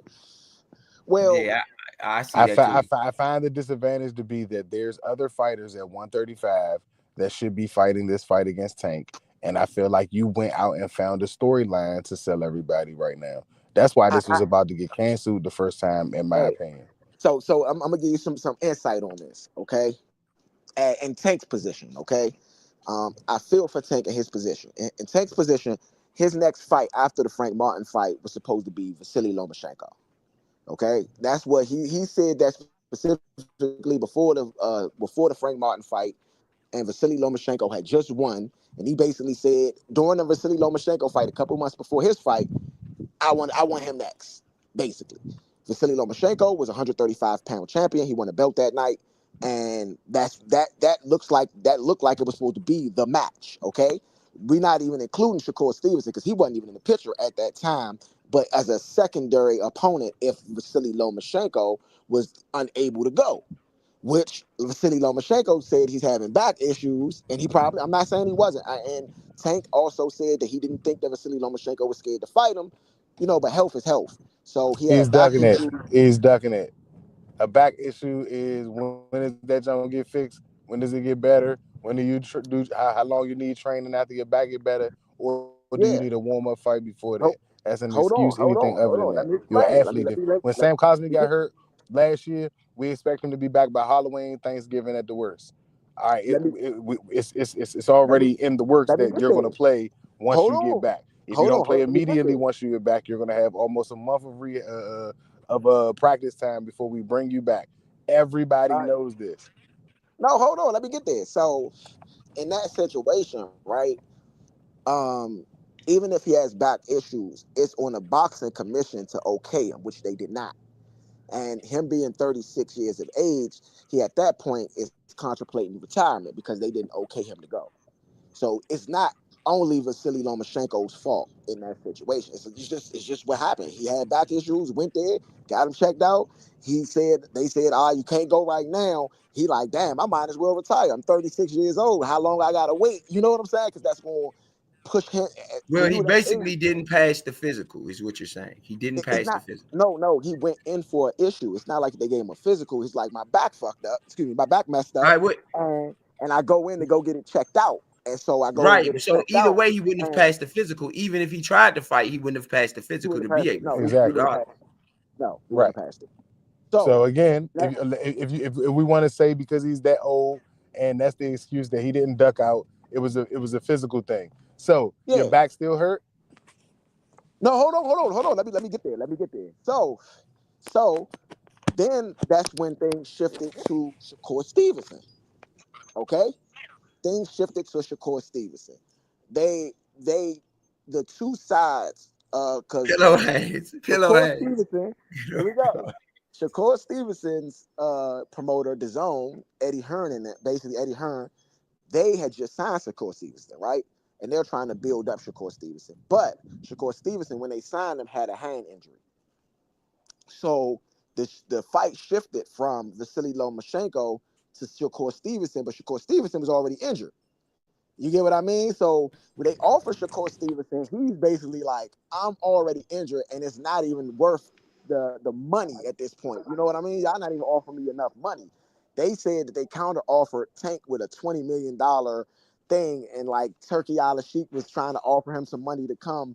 Well, Yeah, I see that too. I find the disadvantage to be that there's other fighters at 135 that should be fighting this fight against Tank. And I feel like you went out and found a storyline to sell everybody right now. That's why I, this was about to get canceled the first time, in my hey, opinion. so I'm gonna give you some insight on this, okay? In Tank's position, okay? I feel for Tank in his position. In Tank's position, his next fight after the Frank Martin fight was supposed to be Vasily Lomachenko. Okay, that's what he said that specifically before the Frank Martin fight, and Vasily Lomachenko had just won, and he basically said during the Vasily Lomachenko fight a couple months before his fight, I want him next. Basically, Vasily Lomachenko was a 135-pound champion. He won a belt that night, and that looked like it was supposed to be the match. Okay, we're not even including Shakur Stevenson because he wasn't even in the picture at that time. But as a secondary opponent, if Vasily Lomachenko was unable to go, which Vasily Lomachenko said he's having back issues, and I'm not saying he wasn't. And Tank also said that he didn't think that Vasily Lomachenko was scared to fight him, but health is health. So he He's had back ducking it. issues. He's ducking it. A back issue is when is that jump gonna get fixed? When does it get better? When do you do? How long you need training after your back get better, or do you need a Yeah. warm up fight before that? Ho- That's an excuse. hold on, Anything hold other on, than hold that, on. Let me you're an explain. athlete. When Sam Cosmi got hurt last year, we expect him to be back by Halloween, Thanksgiving at the worst. All right, let me it's let me already in the works let me that get you're going to there. play once Hold you get on, back. If you don't play let me get immediately there. once you get back, you're going to have almost a month of practice time before we bring you back. Everybody All right. knows this. No, hold on. Let me get there. So in that situation, right? Um, Even if he has back issues, it's on a boxing commission to okay him, which they did not. And him being 36 years of age, he at that point is contemplating retirement because they didn't okay him to go. So it's not only Vasily Lomachenko's fault in that situation. It's just what happened. He had back issues, went there, got him checked out. They said, you can't go right now. He like, damn, I might as well retire. I'm 36 years old. How long I gotta wait? You know what I'm saying? Because that's gonna push him for Well, he you. That age, basically didn't pass the physical, is what you're saying. He didn't it's pass the not. physical. No. He went in for an issue. It's not like they gave him a physical. He's like, my back fucked up. Excuse me, my back messed All up, right, what? and I go in to go get it checked out. And so I go Right. get it So checked either out, way, he wouldn't have and passed the physical. Even if he tried to fight, he wouldn't have passed the he physical would to have be passed it. able to No, fight. he would Exactly. have passed it. No, he wouldn't Right. have passed it. So So again, that if we want to say because he's that old and that's the excuse that he didn't duck out, It was a physical thing. So your Yeah. back still hurt? No, hold on. Let me get there. Let me get there. So then that's when things shifted to Shakur Stevenson. Okay, things shifted to Shakur Stevenson. They the two sides because Pillow hands. Pillow Shakur hands. Stevenson, here we go. Shakur Stevenson's promoter, DAZN, Eddie Hearn, and basically Eddie Hearn, they had just signed Shakur Stevenson, right? And they're trying to build up Shakur Stevenson. But Shakur Stevenson, when they signed him, had a hand injury. So the fight shifted from Vasily Lomachenko to Shakur Stevenson, but Shakur Stevenson was already injured. You get what I mean? So when they offer Shakur Stevenson, he's basically like, I'm already injured, and it's not even worth the money at this point. You know what I mean? Y'all not even offering me enough money. They said that they counter offered Tank with a $20 million thing, and like Turkey Al Sheikh was trying to offer him some money to come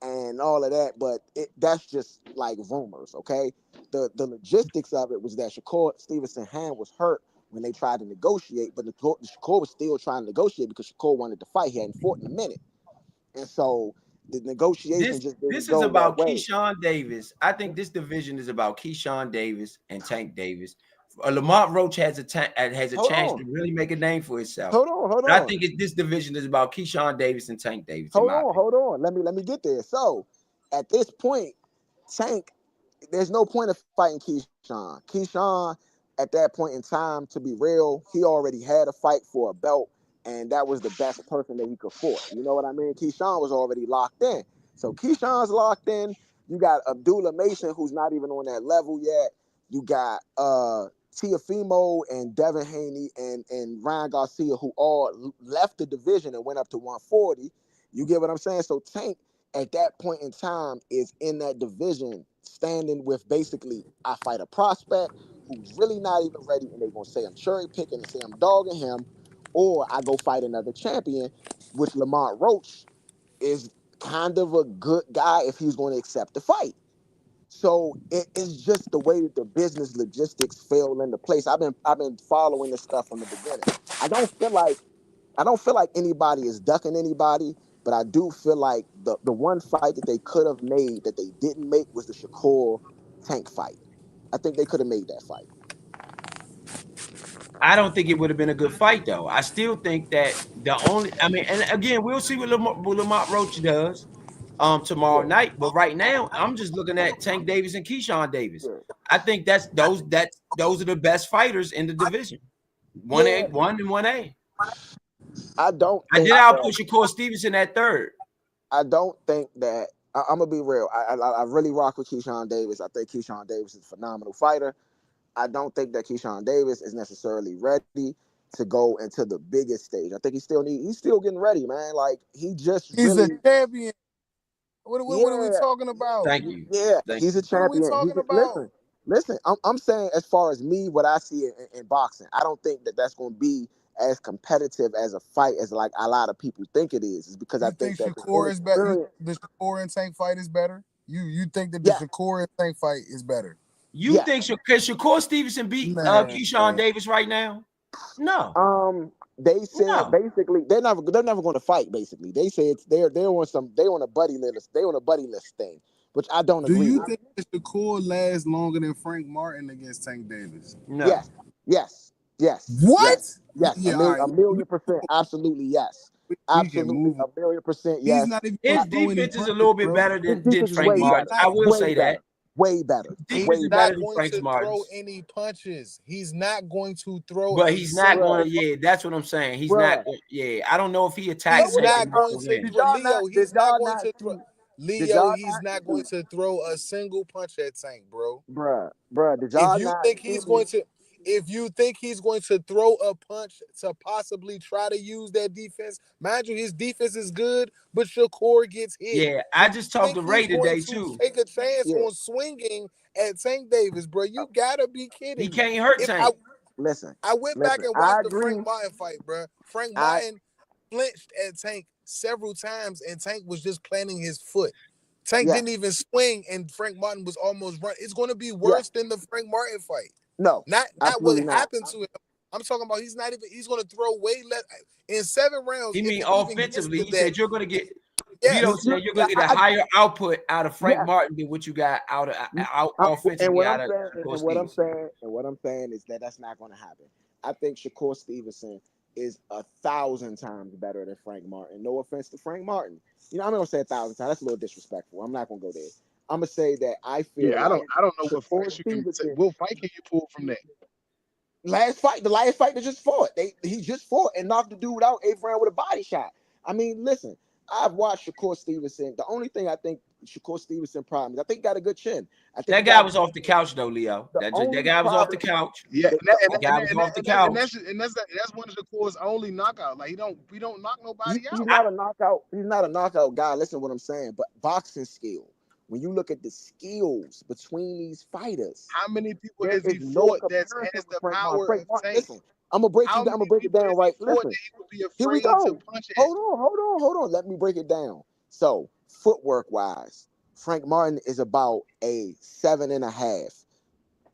and all of that, but that's just like rumors, okay? The logistics of it was that Shakur Stevenson's hand was hurt when they tried to negotiate, but Shakur was still trying to negotiate because Shakur wanted to fight. He hadn't fought in a minute. And so the negotiation just didn't This is go that about way. Keyshawn Davis. I think this division is about Keyshawn Davis and Tank Davis. Lamont Roach has a Hold chance to on. really make a name for himself. Hold But I on. think this division is about Keyshawn Davis and Tank Davis, in my opinion. Hold on. Let me get there. So at this point, Tank, there's no point of fighting Keyshawn. Keyshawn, at that point in time, to be real, he already had a fight for a belt, and that was the best person that he could fight. You know what I mean? Keyshawn was already locked in. So Keyshawn's locked in. You got Abdullah Mason, who's not even on that level yet. You got Tiafimo and Devin Haney and Ryan Garcia, who all left the division and went up to 140. You get what I'm saying? So Tank, at that point in time, is in that division standing with basically, I fight a prospect who's really not even ready, and they're going to say I'm cherry picking and say I'm dogging him, or I go fight another champion, which Lamont Roach is kind of a good guy if he's going to accept the fight. So it's just the way that the business logistics fell into place. I've been following this stuff from the beginning. I don't feel like I don't feel like anybody is ducking anybody, but I do feel like the one fight that they could have made that they didn't make was the Shakur Tank fight. I think they could have made that fight. I don't think it would have been a good fight, though. I still think that and again, we'll see what Lamont Roach does tomorrow Yeah, night. But right now, I'm just looking at Tank Davis and Keyshawn Davis. yeah, I think those are the best fighters in the division. One A, yeah. 1A. I don't And think then I'll that. put Shakur Stevenson at third. I don't think that. I'm gonna be real. I really rock with Keyshawn Davis. I think Keyshawn Davis is a phenomenal fighter. I don't think that Keyshawn Davis is necessarily ready to go into the biggest stage. I think he's still getting ready, man. Like he just He's a really, champion. What are we yeah, talking about? Thank you. yeah, Thank he's a you. What are we champion. talking about? Listen. I'm saying as far as me, what I see in boxing, I don't think that that's going to be as competitive as a fight as like a lot of people think it is. Is because I You think think that the Shakur is better? You inexperience. think the Shakur and Tank fight is better? You think that the Yeah, Shakur and Tank fight is better? You think yes. can Shakur Stevenson beat Man, Keyshawn Davis right now? No, They said no. basically they're never going to fight. Basically, they say they're on a buddy list. They on a buddy list thing, which I don't do agree you with. think that Shakur lasts longer than Frank Martin against Tank Davis? No. Yes, yes, yes, What? yes, yes. Yeah, all right. A million percent, absolutely yes, We can absolutely move on. a million percent He's yes. not even gonna His throw any defense is a punches, little bit bro. better His than defense is Frank way He's Martin. better, not. I will way say that. better, way better, His He's defense way is better. better not than going Frank to throw Martin's. any punches. He's not going to throw But a he's not single. Bruh, going to, yeah, that's what I'm saying. He's not, bruh. yeah. I don't know if he No, attacks He's Tank it as not ain't. much going as to him. Did throw y'all not? Leo. Did He's not y'all going not to throw see? Did Leo. y'all He's not not going see? to throw a single punch at Tank, bro. Bruh. Did If y'all you not think see he's me? going to, if you think he's going to throw a punch to possibly try to use that defense, mind you, his defense is good, but Shakur gets hit. Yeah, Do I you just talked think to he's Ray going today to too. take a chance Yeah. on swinging at Tank Davis, bro? You gotta be He kidding me. can't hurt If I Tank. Listen, I went back listen. and I watched the Frank agree. Martin fight, bro. Frank I Martin flinched at Tank several times, and Tank was just planting his foot. Tank didn't yes, even swing, and Frank Martin was almost run. It's going to be yes. worse than the Frank Martin fight. No, Not what absolutely not. happened to him. I'm talking about he's not even. He's going to throw way less in 7 rounds He if mean he even gets offensively. to He that. said you're gonna get. Vito Yes, said you're gonna get a higher output out of Frank yes. Martin than what you got out And offensively what out I'm of saying, Shakur and what I'm Stevenson. saying, and what I'm saying is that that's not going to happen. I think Shakur Stevenson is 1,000 times better than Frank Martin. No offense to Frank Martin. I'm not gonna say 1,000 times. That's a little disrespectful. I'm not gonna go there. I'm gonna say that I feel yeah. I don't. like I don't know what Shakur fights you can. Stevenson What fight can you pull from that? the last fight that just fought. He just fought and knocked the dude out 8th round with a body shot. I mean, listen, I've watched Shakur Stevenson. The only thing I think Shakur Stevenson problem is I think he got a good chin. I think That he guy got was off the couch though, Leo. the That only guy was off the problem. couch. Yeah, The, and the that, and That that, guy and was that, and off that, the and that, and couch. that's that's one of the core's only knockout. Like we don't knock nobody he's out. not a knockout. He's not a knockout guy. Listen to what I'm saying. But boxing skill. When you look at the skills between these fighters, How many people there has is he no fought that comparison has with the Frank Martin. power Frank of Martin, Tank? listen, I'm gonna break you How down. I'm many gonna break it people down has he right. fought Listen, that he would be here we afraid to go. punch at? Hold on. Let me break it down. So, footwork wise, Frank Martin is about a 7.5.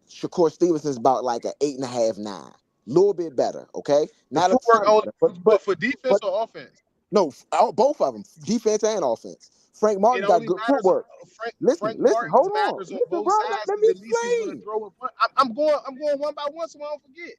Shakur Stevenson is about like an 8.5, 9. A little bit better, okay? The Not a footwork ton only, better, but for defense but or offense, no, both of them, defense and offense. Frank it Martin got only good matters. footwork. Frank Listen, Martin's hold on. matters on Listen, both bro, sides let me because at least he's going to explain. throw a punch. I'm going one by one, so I don't forget.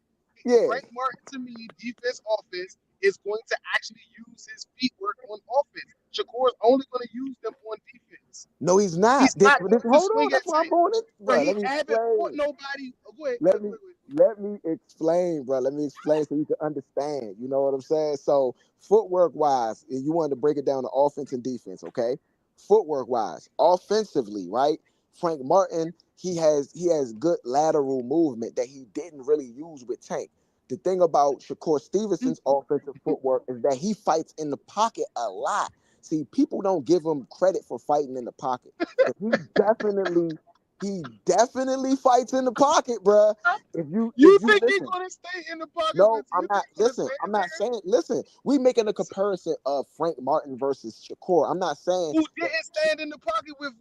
Yeah. Frank Martin to me, defense, offense, is going to actually use his feet work on offense. Shakur is only going to use them on defense. No, he's not. He's not going to Hold on. swing That's at why I'm Tank. going in. Bro, Bro, he let me haven't fought explain. nobody. Oh, go ahead, go Let ahead, go me ahead, go ahead. let me explain, bro. Let me explain so you can understand. You know what I'm saying? So, footwork wise, you wanted to break it down to offense and defense, okay? Footwork wise, offensively, right? Frank Martin, he has good lateral movement that he didn't really use with Tank. The thing about Shakur Stevenson's offensive footwork is that he fights in the pocket a lot. See, people don't give him credit for fighting in the pocket, but he definitely fights in the pocket, bruh. If You you think he's listen, going to stay in the pocket no, with you? I'm You think not. he's going to Listen, stand I'm not there? saying. Listen, we making a comparison of Frank Martin versus Shakur. I'm not saying Who that. didn't stand in the pocket with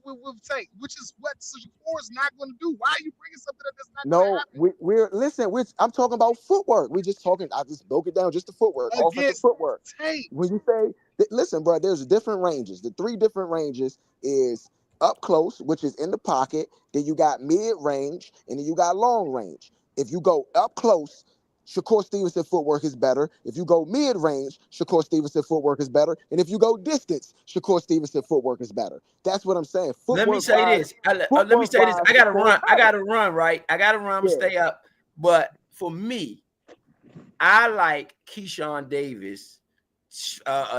Tank, which is what Shakur is not going to do. Why are you bringing something up that's not going to No, happen we're listen. I'm talking about footwork. We just talking. I just broke it down just the footwork, offensive against footwork. Tank? When you say, listen, bro, there's different ranges. The three different ranges is up close, which is in the pocket. Then you got mid range, and then you got long range. If you go up close, Shakur Stevenson footwork is better. If you go mid range, Shakur Stevenson footwork is better. And if you go distance, Shakur Stevenson footwork is better. That's what I'm saying. Let me say this. Let me say this. I gotta Shakur is run. I better. gotta run. Right. I gotta run. I'm gonna Yeah. stay up. But for me, I like Keyshawn Davis,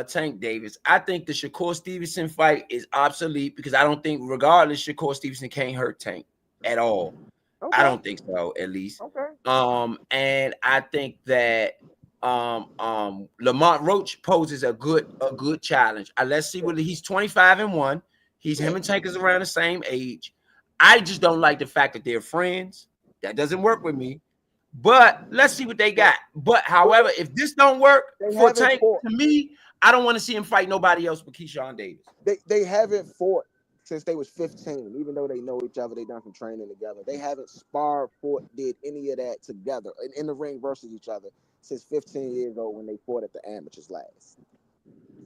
Tank Davis. I think the Shakur Stevenson fight is obsolete because I don't think, regardless, Shakur Stevenson can't hurt Tank at all. I Okay. don't think so, at least. Okay. And I think that Lamont Roach poses a good challenge. Let's see Yeah. what he's 25-1. He's Yeah. him and Tank is around the same age. I just don't like the fact that they're friends. That doesn't work with me. But let's see what they But got. But but however, if this don't work they for haven't Tank, fought. to me, I don't want to see him fight nobody else but Keyshawn Davis. They haven't fought since they was 15. Even though they know each other, they done some training together. They haven't sparred, fought, did any of that together in the ring versus each other since 15 years old when they fought at the amateurs last.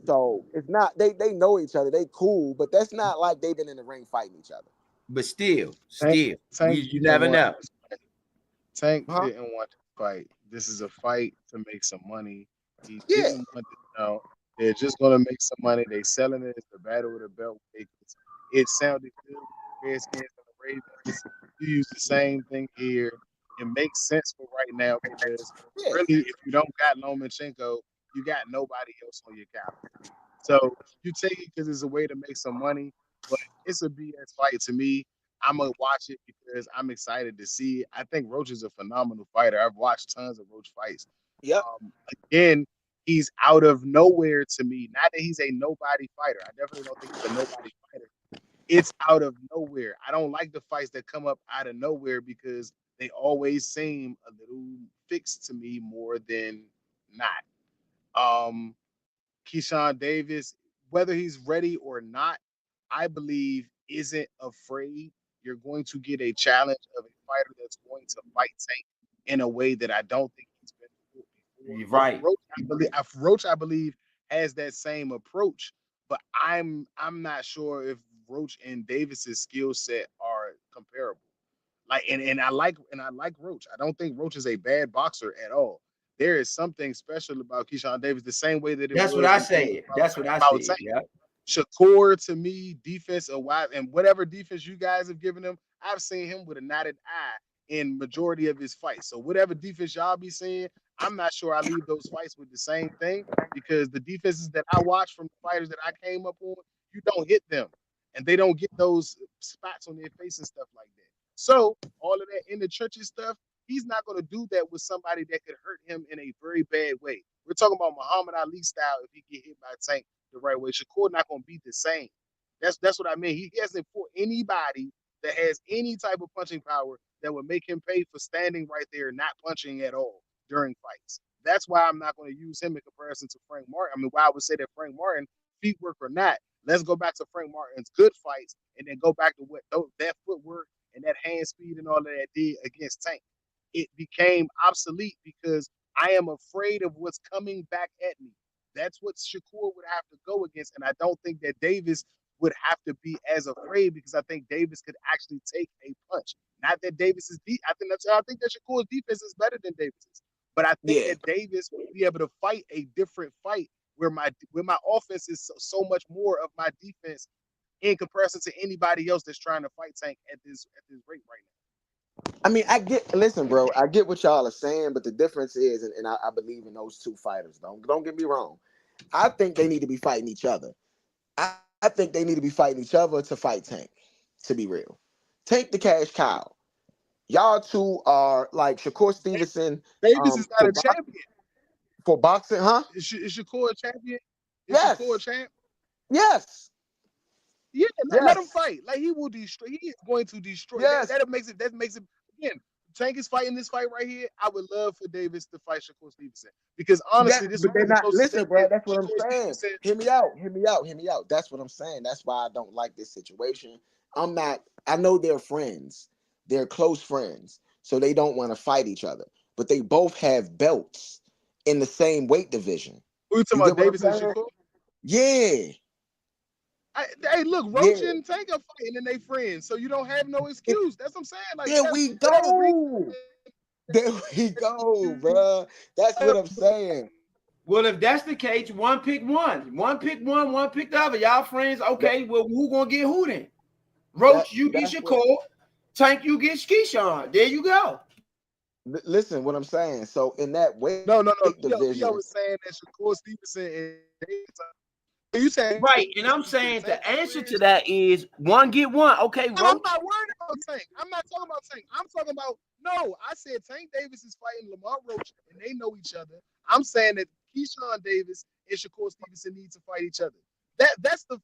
So it's not they know each other. They cool, but that's not like they've been in the ring fighting each other. But still, Tank, still, Tank you didn't never want know. this fight. Tank Huh? didn't want to fight. This is a fight to make some money. He Yeah. didn't want to know. They're just gonna make some money. They selling it as the battle of the belt makers. It sounded good with the Redskins and the Ravens. You use the same thing here. It makes sense for right now because Yeah. really, if you don't got Lomachenko, you got nobody else on your calendar. So you take it because it's a way to make some money, but it's a BS fight to me. I'm gonna watch it because I'm excited to see it. I think Roach is a phenomenal fighter. I've watched tons of Roach fights. Yep. Again, he's out of nowhere to me. Not that he's a nobody fighter. I definitely don't think he's a nobody fighter. It's out of nowhere. I don't like the fights that come up out of nowhere because they always seem a little fixed to me more than not. Um, Keyshawn Davis, whether he's ready or not, I believe isn't afraid. You're going to get a challenge of a fighter that's going to fight Tank in a way that I don't think he's been You're right. Roach, I believe, has that same approach, but I'm not sure if Roach and Davis's skill set are comparable. Like, and I like Roach. I don't think Roach is a bad boxer at all. There is something special about Keyshawn Davis, the same way that it That's what was I in said. That's what I about said. Tank. Yeah. Shakur, to me, defense a wide, and whatever defense you guys have given him, I've seen him with a knotted eye in majority of his fights. So whatever defense y'all be seeing, I'm not sure I leave those fights with the same thing, because the defenses that I watch from the fighters that I came up on, you don't hit them, and they don't get those spots on their face and stuff like that. So all of that in the trenches stuff, he's not going to do that with somebody that could hurt him in a very bad way. We're talking about Muhammad Ali style. If he get hit by Tank the right way, Shakur not going to be the same. That's what I mean. He hasn't fought anybody that has any type of punching power that would make him pay for standing right there, not punching at all during fights. That's why I'm not going to use him in comparison to Frank Martin. I mean, why I would say that Frank Martin, feet work or not, let's go back to Frank Martin's good fights and then go back to what that footwork and that hand speed and all of that did against Tank. It became obsolete because I am afraid of what's coming back at me. That's what Shakur would have to go against, and I don't think that Davis would have to be as afraid, because I think Davis could actually take a punch. Not that Davis is deep. I think that Shakur's defense is better than Davis's, but I think Yeah. that Davis will be able to fight a different fight where my offense is so much more of my defense in comparison to anybody else that's trying to fight Tank at this rate right now. I mean, listen, bro, I get what y'all are saying, but the difference is, and I believe in those two fighters. Don't get me wrong. I think they need to be fighting each other. I think they need to be fighting each other to fight Tank, to be real. Tank the cash cow. Y'all two are like Shakur Stevenson Davis is not for a champion. for boxing, huh? Is Shakur a champion? Is Shakur a Yes. champ? Yes. Yeah, let him Yes. fight. Like, he will destroy. He is going to destroy. Yes. That makes it again. Tank is fighting this fight right here. I would love for Davis to fight Shakur Stevenson, because Yes, honestly, this but would be they're the not. closest thing Listen, bro. that That's what I'm Shakur saying. Stevenson. Hear me out. Hear me out. Hear me out. That's what I'm saying. That's why I don't like this situation. I'm not. I know they're friends. They're close friends, so they don't want to fight each other. But they both have belts in the same weight division. Who you talking You about, get what I'm Davis and saying? Shakur? Yeah. Hey, look, Yeah. Roach and Tank are fighting and they friends, so you don't have no excuse. That's what I'm saying. Like, There we whatever reason. go. There we go, bro. That's what I'm saying. Well, if that's the case, one pick one. One pick one, one pick the other. Y'all friends, That, okay. Well, who gonna get who then? Roach, you get that's what. Shakur. Tank, you get Keyshawn. There you go. Listen, what I'm saying. So in that weight No. Leo division, was saying that Shakur Stevenson and Davis. You saying Right. And I'm Stevenson and saying Tank the are answer to friends? that is one get one. Okay, No, I'm Roach. not worried about Tank. I'm not talking about Tank. I'm talking about, no. I said Tank Davis is fighting Lamar Roach and they know each other. I'm saying that Keyshawn Davis and Shakur Stevenson need to fight each other. That's the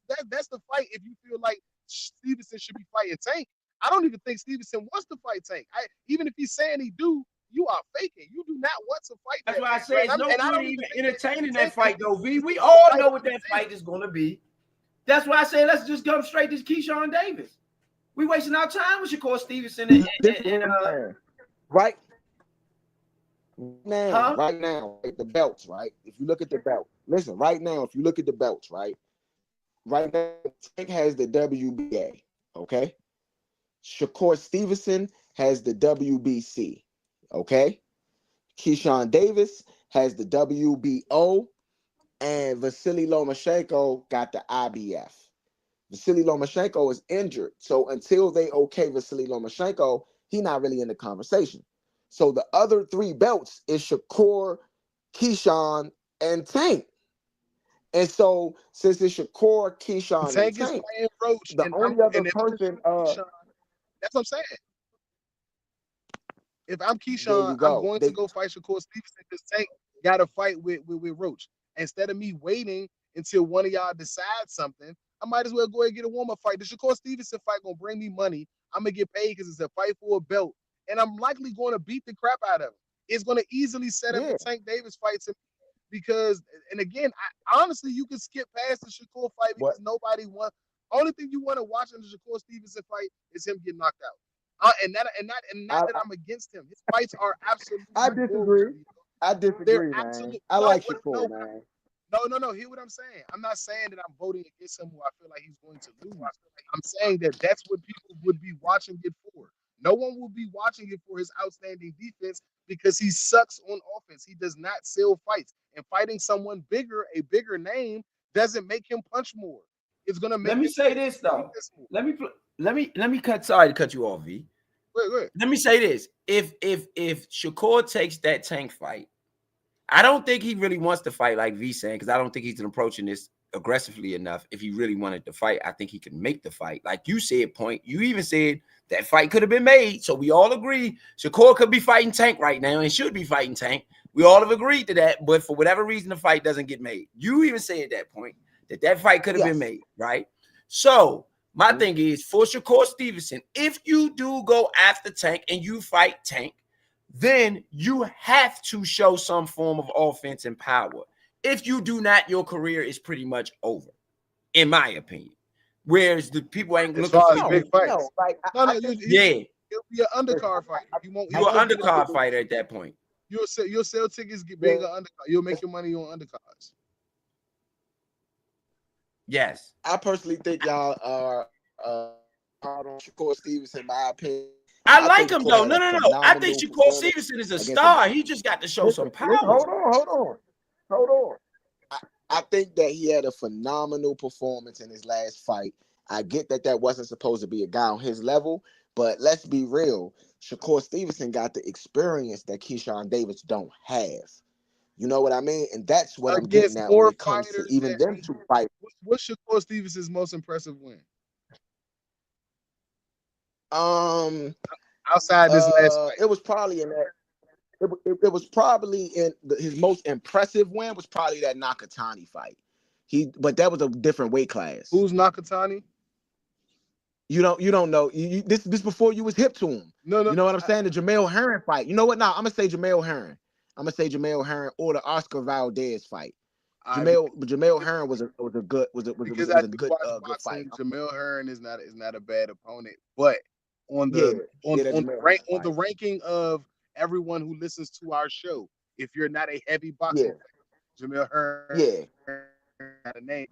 fight. If you feel like Stevenson should be fighting Tank, I don't even think Stevenson wants to fight Tank. Even if he's saying he do, you are faking. You do not want to fight That's that why I man, say right? it's no And I point don't in even even think entertaining that that Tank is fight, though, V. the We all fight know of what the that day. fight is gonna be. That's why I say let's just come straight to Keyshawn Davis. We wasting our time with Shakur Stevenson this is what I'm saying. Right now, huh? right, the belts, right? If you look at the belt, listen, right now, if you look at the belts, right now, Tank has the WBA, okay? Shakur Stevenson has the WBC, okay? Keyshawn Davis has the WBO, and Vasily Lomachenko got the IBF. Vasily Lomachenko is injured, so until they okay Vasily Lomachenko, he's not really in the conversation. So the other three belts is Shakur, Keyshawn, and Tank. And so since it's Shakur, Keyshawn, and Tank is Tank, fighting Roach, the and only other and if I'm person, Keyshawn, that's what I'm saying. If I'm there Keyshawn, you I'm go. going to go fight Shakur Stevenson, because Tank got a fight with Roach. Instead of me waiting until one of y'all decides something, I might as well go ahead and get a warm-up fight. The Shakur Stevenson fight gonna bring me money. I'm gonna get paid because it's a fight for a belt, and I'm likely going to beat the crap out of him. It's gonna easily set up Yeah, the Tank Davis fight to me, because, and again, honestly, you can skip past the Shakur fight but because nobody wants. Only thing you want to watch in the Shakur Stevenson fight is him get knocked out. And not I, that I'm against him. His fights are absolutely I horrible. disagree. I They're disagree, man. absolute I no, like Shakur, no, man. no. Hear what I'm saying? I'm not saying that I'm voting against him who I feel like he's going to lose. I'm saying that that's what people would be watching it for. No one will be watching it for his outstanding defense because he sucks on offense. He does not sell fights. And fighting someone bigger, a bigger name, doesn't make him punch more. It's gonna Let make me him say this though. defense more. Let me cut. Sorry to cut you off, V. Wait. Let me say this: if Shakur takes that Tank fight, I don't think he really wants to fight like V saying, because I don't think he's approaching this aggressively enough. If he really wanted to fight, I think he can make the fight. Like you said, Point. You even said that fight could have been made. So we all agree Shakur could be fighting Tank right now and should be fighting Tank. We all have agreed to that, but for whatever reason, the fight doesn't get made. You even said that, Point, that fight could have been made, right? So my thing is, for Shakur Stevenson, if you do go after Tank and you fight Tank, then you have to show some form of offense and power. If you do not, your career is pretty much over, in my opinion. Whereas the people ain't As looking far for as you. big fights. No, like No, Yeah, he'll be an undercard fight. He won't. you're an undercard fighter at that point. You'll sell tickets being an undercard. You'll make your money on undercards. Yes. I personally think y'all are hard on Shakur Stevenson, in my opinion. I like think him Shakur though. had No. a I think phenomenal Shakur performance Stevenson is a against star. He just got to show some power. Hold on. I think that he had a phenomenal performance in his last fight. I get that wasn't supposed to be a guy on his level, but let's be real. Shakur Stevenson got the experience that Keyshawn Davis don't have. You know what I mean? And that's what I'm getting Against at when more it comes to fighters even them two fight. What's Shakur Stevenson's most impressive win? Outside this last fight. It was probably in that. It was probably in his most impressive win was probably that Nakatani fight. But that was a different weight class. Who's Nakatani? You don't know. This before you was hip to him. No. You know what I'm saying? The Jamel Herring fight. You know what? Now I'm gonna say Jamel Herring. Or the Oscar Valdez fight. Jamel Herring was a good good fight. Jamel Herring is not a bad opponent, but on the ranking of everyone who listens to our show, if you're not a heavy boxing fan, Jamel Herring not a name.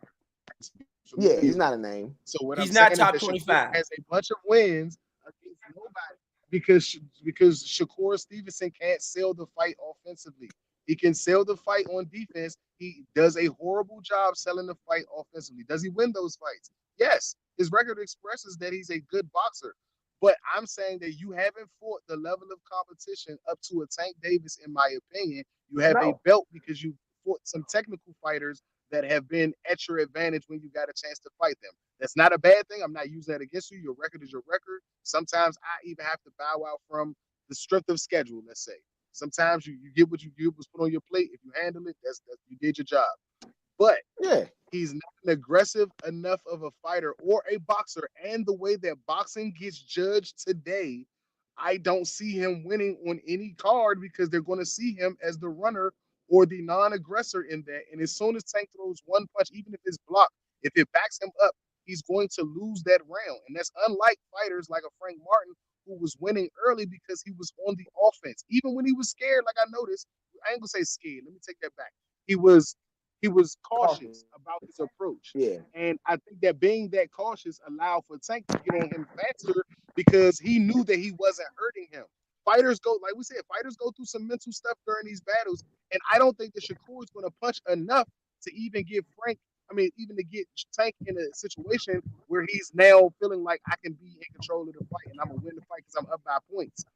Yeah, he's not a name. So what he's I'm not saying top is that 25. Shakur has a bunch of wins against nobody because Shakur Stevenson can't sell the fight offensively. He can sell the fight on defense. He does a horrible job selling the fight offensively. Does he win those fights? Yes. His record expresses that he's a good boxer. But I'm saying that you haven't fought the level of competition up to a Tank Davis, in my opinion. You have a belt because you fought some technical fighters that have been at your advantage when you got a chance to fight them. That's not a bad thing. I'm not using that against you. Your record is your record. Sometimes I even have to bow out from the strength of schedule, let's say. Sometimes you get what you get was put on your plate. If you handle it, that's you did your job. But he's not an aggressive enough of a fighter or a boxer. And the way that boxing gets judged today, I don't see him winning on any card because they're going to see him as the runner or the non-aggressor in that. And as soon as Tank throws one punch, even if it's blocked, if it backs him up, he's going to lose that round. And that's unlike fighters like a Frank Martin who was winning early because he was on the offense. Even when he was scared, like I noticed, I ain't gonna say scared. Let me take that back. He was cautious about his approach. Yeah. And I think that being that cautious allowed for Tank to get on him faster because he knew that he wasn't hurting him. Fighters go, like we said, fighters go through some mental stuff during these battles. And I don't think that Shakur is going to punch enough to even get even to get Tank in a situation where he's now feeling like I can be in control of the fight and I'm going to win the fight because I'm up by points.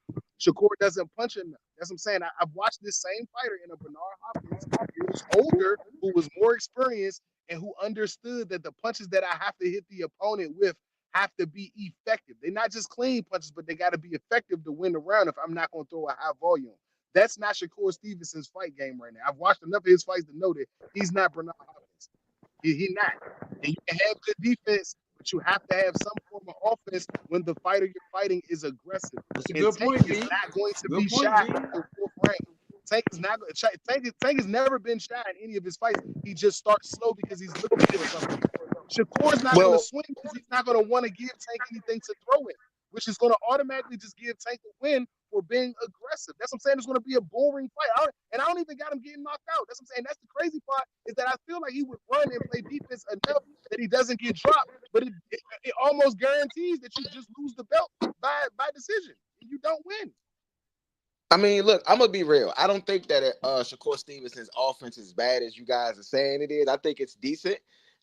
Shakur doesn't punch enough. That's what I'm saying. I've watched this same fighter in a Bernard Hopkins who was older, who was more experienced, and who understood that the punches that I have to hit the opponent with have to be effective. They're not just clean punches, but they got to be effective to win the round if I'm not going to throw a high volume. That's not Shakur Stevenson's fight game right now. I've watched enough of his fights to know that he's not Bernard Hopkins. He's not. And you can have good defense, but you have to have some form of offense when the fighter you're fighting is aggressive. That's a and good Tank point, is G. not going to Good be point, shy G. in the fourth round. Tank is not Tank has never been shy in any of his fights. He just starts slow because he's looking for something. Shakur's not going to swing because he's not going to want to give Tank anything to throw it, which is going to automatically just give Tank a win for being aggressive. That's what I'm saying. It's going to be a boring fight. I don't even got him getting knocked out. That's what I'm saying. That's the crazy part is that I feel like he would run and play defense enough that he doesn't get dropped, but it almost guarantees that you just lose the belt by decision. You don't win. I mean, look, I'm gonna be real. I don't think that Shakur Stevenson's offense is as bad as you guys are saying it is. I think it's decent.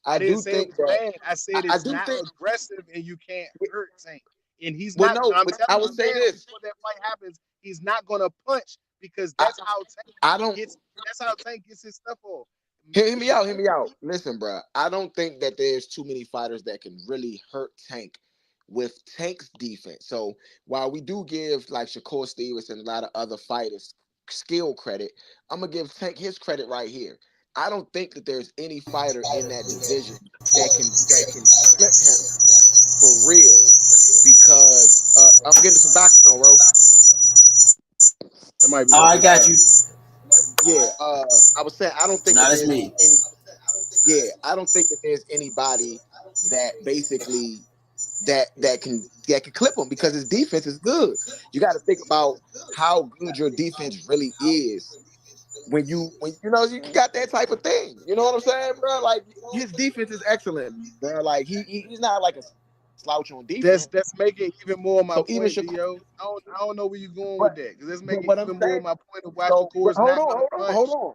I I didn't do say it think was that bad. I said I it's do not think. aggressive and you can't hurt Tank. And he's Well, not. no, I'm but telling I you would say now, this. before that fight happens, he's not gonna punch because I that's how Tank I don't. gets. That's how Tank gets his stuff off. Hear me out. Hear Shakur, me out. Listen, bro. I don't think that there's too many fighters that can really hurt Tank with Tank's defense. So while we do give like Shakur Stevens and a lot of other fighters skill credit, I'm gonna give Tank his credit right here. I don't think that there's any fighter in that division that can clip him for real because I'm getting some background, bro. that might be I got Dub. you. Yeah, I was saying I don't think Nah, that that's there's me. any. Yeah, I don't think that there's anybody that basically that can clip him because his defense is good. You got to think about how good your defense really is when you know you got that type of thing. You know what I'm saying, bro? Like his defense is excellent, bro. Like he's not like a slouch on defense. That's making So even even more my Shakur, point, Dio. I don't know where you're going but with that because that's but making what I'm even more saying. my point of why So, but Shakur's not gonna hold punch. on,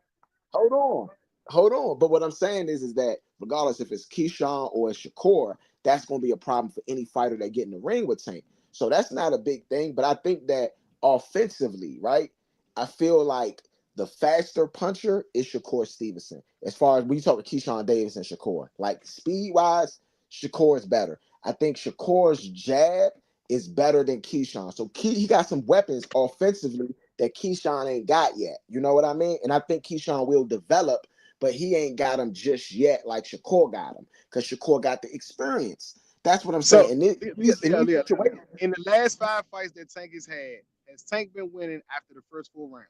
hold on, hold on. But what I'm saying is that regardless if it's Keyshawn or it's Shakur, that's going to be a problem for any fighter that get in the ring with Tank. So that's not a big thing. But I think that offensively, right? I feel like the faster puncher is Shakur Stevenson. As far as we talk to Keyshawn Davis and Shakur, like speed wise, Shakur is better. I think Shakur's jab is better than Keyshawn. So he got some weapons offensively that Keyshawn ain't got yet. You know what I mean? And I think Keyshawn will develop, but he ain't got him just yet like Shakur got him because Shakur got the experience. That's what I'm So saying. And in Leo, these Leo, situations, in the last 5 fights that Tank has Tank been winning after the first 4 rounds?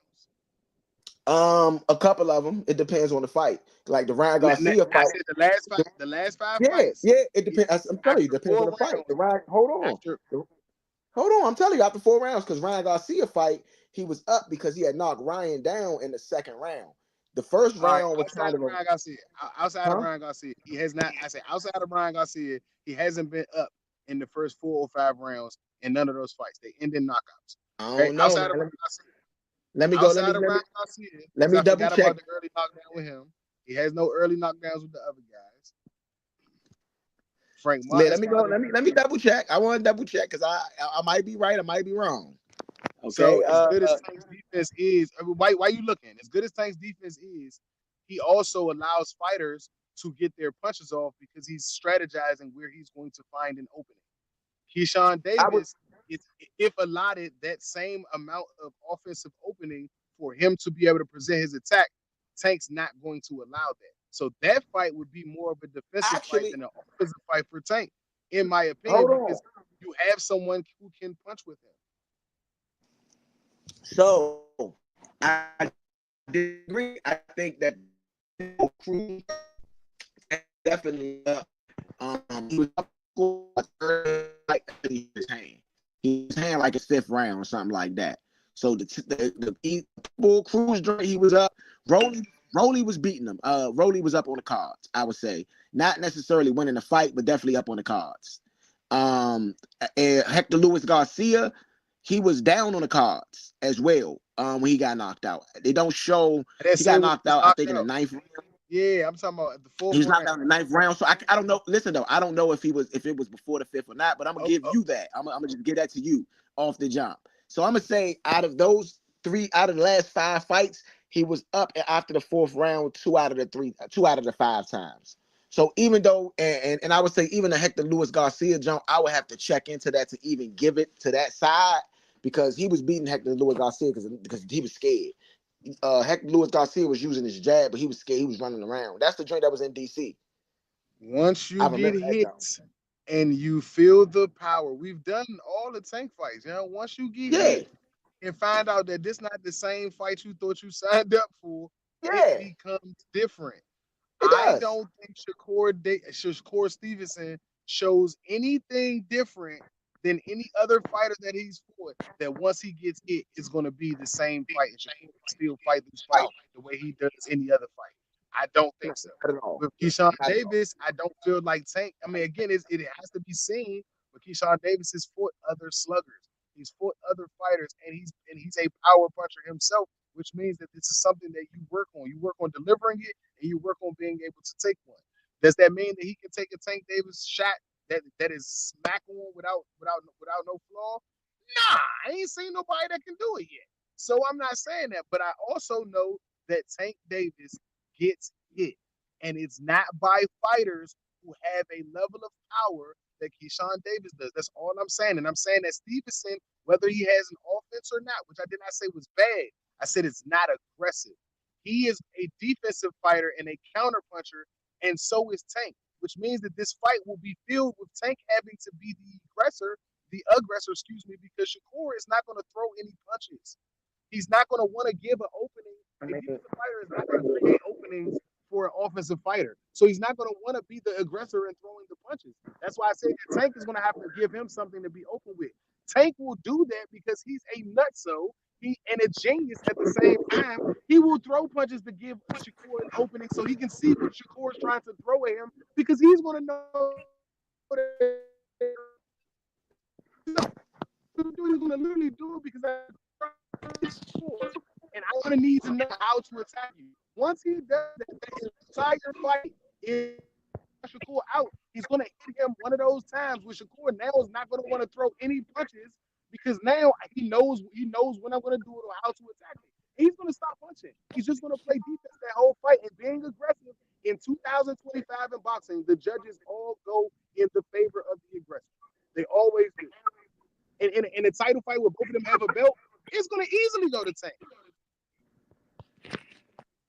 a couple of them, it depends on the fight. Like the Ryan Garcia I fight. said the last five Yeah, fights. yeah, it He, depends. I'm telling you, after it depends on four the fight. The rounds, Ryan, hold on. after Hold on, I'm telling you, after 4 rounds, because Ryan Garcia fight, he was up because he had knocked Ryan down in the second round. The first all right, round was kind of a outside of huh? Brian Garcia, he has not. I say outside of Brian Garcia, he hasn't been up in the first 4 or 5 rounds in none of those fights. They end in knockouts. I Okay, don't know, man. Let me go. Outside of Brian Garcia, Let because me I double forgot check. about the early knockdown with him. He has no early knockdowns with the other guys. Frank Let Martin me go. started. Let me double check. I want to double check because I might be right. I might be wrong. So Okay. as good as Tank's defense is, why you looking? As good as Tank's defense is, he also allows fighters to get their punches off because he's strategizing where he's going to find an opening. Keyshawn I would. Davis, it's, if allotted that same amount of offensive opening for him to be able to present his attack, Tank's not going to allow that. So that fight would be more of a defensive fight Actually, than an offensive fight for Tank, in my opinion, hold on. because you have someone who can punch with him. So I disagree. I think that Cruz definitely he was up like his hand. His hand like his fifth round or something like that. So the Bull Cruz joint he was up. Rolly was beating him. Rolly was up on the cards. I would say not necessarily winning the fight, but definitely up on the cards. Hector Luis Garcia, he was down on the cards as well. When he got knocked out, they don't show That he got same when he knocked was out. I knocked think in the out. ninth round. Yeah, I'm talking about the He fourth was knocked round. out in the ninth round. So I don't know. Listen though, I don't know if it was before the fifth or not. But I'm gonna Oh, give oh, you that. I'm gonna just give that to you off the jump. So I'm gonna say out of those three, out of the last 5 fights, he was up after the fourth round 2 out of the 5 times. So even though, and I would say even the Hector Luis Garcia jump, I would have to check into that to even give it to that side because he was beating Hector Luis Garcia because he was scared. Hector Luis Garcia was using his jab, but he was scared. He was running around. That's the joint that was in DC. once you I get remember that hit joint. and you feel the power, we've done all the Tank fights. Once you get Yeah, hit and find out that this not the same fight you thought you signed up for, it yeah, becomes different. it I does. don't think Shakur Stevenson shows anything different than any other fighter that he's fought, that once he gets hit, it's going to be the same fight, and Shakur can still fight this fight No, the way he does any other fight. I don't no, think so. not at all. With Keyshawn Not at all. Davis, I don't feel like Tank. I mean, again, it has to be seen. But Keyshawn Davis has fought other sluggers. He's fought other fighters, and he's a power puncher himself, which means that this is something that you work on. You work on delivering it, and you work on being able to take one. Does that mean that he can take a Tank Davis shot that is smack on without no flaw? Nah, I ain't seen nobody that can do it yet. So I'm not saying that, but I also know that Tank Davis gets hit, and it's not by fighters who have a level of power that Keyshawn Davis does. That's all I'm saying, and I'm saying that Stevenson, whether he has an offense or not, which I did not say was bad, I said it's not aggressive. He is a defensive fighter and a counter puncher, and so is Tank, which means that this fight will be filled with Tank having to be the aggressor, excuse me, because Shakur is not going to throw any punches. He's not going to want to give an opening. I A mean, defensive fighter is not going to create openings for an offensive fighter. So he's not going to want to be the aggressor and throwing the punches. That's why I say that Tank is going to have to give him something to be open with. Tank will do that because he's a nutso. He and a genius at the same time. He will throw punches to give Shakur an opening so he can see what Shakur is trying to throw at him because he's going to know that he's going to literally do it because and I'm going to need to know how to attack you. Once he does that, his entire fight is Shakur out. He's going to hit him one of those times where Shakur now is not going to want to throw any punches because now he knows when I'm going to do it or how to attack it. And he's going to stop punching. He's just going to play defense that whole fight and being aggressive. In 2025 in boxing, the judges all go in the favor of the aggressor. They always do. In a title fight where both of them have a belt, it's going to easily go to Tank.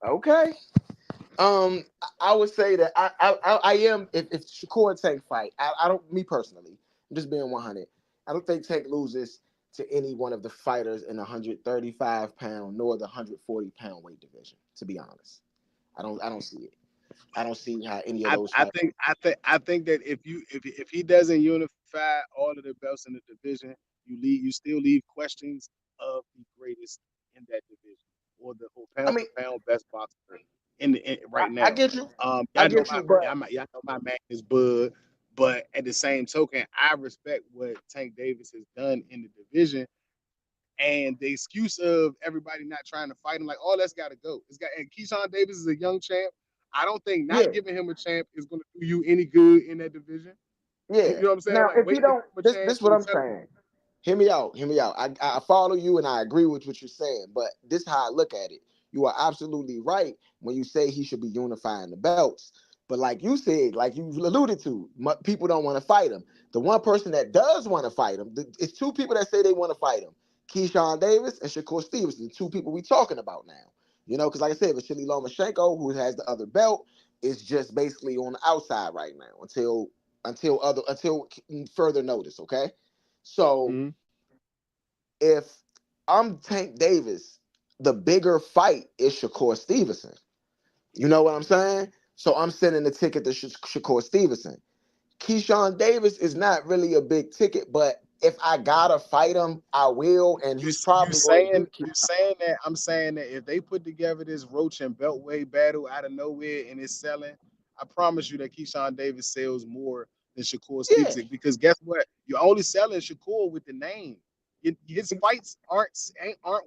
Okay. I would say that I am if Shakur and Tank fight. I don't me personally. I'm just being 100. I don't think Tank loses to any one of the fighters in the 135-pound nor the 140-pound weight division. To be honest, I don't see it. I don't see how any of I, those I fighters. think I think that if he doesn't unify all of the belts in the division, you still leave questions of the greatest in that division or the whole I pound mean, for pound best boxer in right I now. get you. I Y'all know get you, but y'all know my man is Bud, but at the same token, I respect what Tank Davis has done in the division. And the excuse of everybody not trying to fight him, like, oh, that's got to go. It's got. And Keyshawn Davis is a young champ. I don't think yeah, not giving him a champ is going to do you any good in that division. You yeah. know what I'm saying? Now, Like, if you wait to give don't, him a this chance what and I'm tell him. saying. Hear me out. Hear me out. I follow you and I agree with what you're saying, but this is how I look at it. You are absolutely right when you say he should be unifying the belts. But like you said, like you alluded to, people don't want to fight him. The one person that does want to fight him, it's two people that say they want to fight him. Keyshawn Davis and Shakur Stevenson, the two people we talking about now. You know, because like I said, Vasily Lomachenko, who has the other belt, is just basically on the outside right now until further notice. Okay, so Mm-hmm. if I'm Tank Davis, the bigger fight is Shakur Stevenson. You know what I'm saying? So I'm sending the ticket to Shakur Stevenson. Keyshawn Davis is not really a big ticket, but if I gotta fight him, I will, and You he's you probably going to saying beat you Keyshawn. saying that I'm saying that if they put together this Roach and Beltway battle out of nowhere and it's selling, I promise you that Keyshawn Davis sells more than Shakur Yeah, Stevenson because guess what? You're only selling Shakur with the name. His fights aren't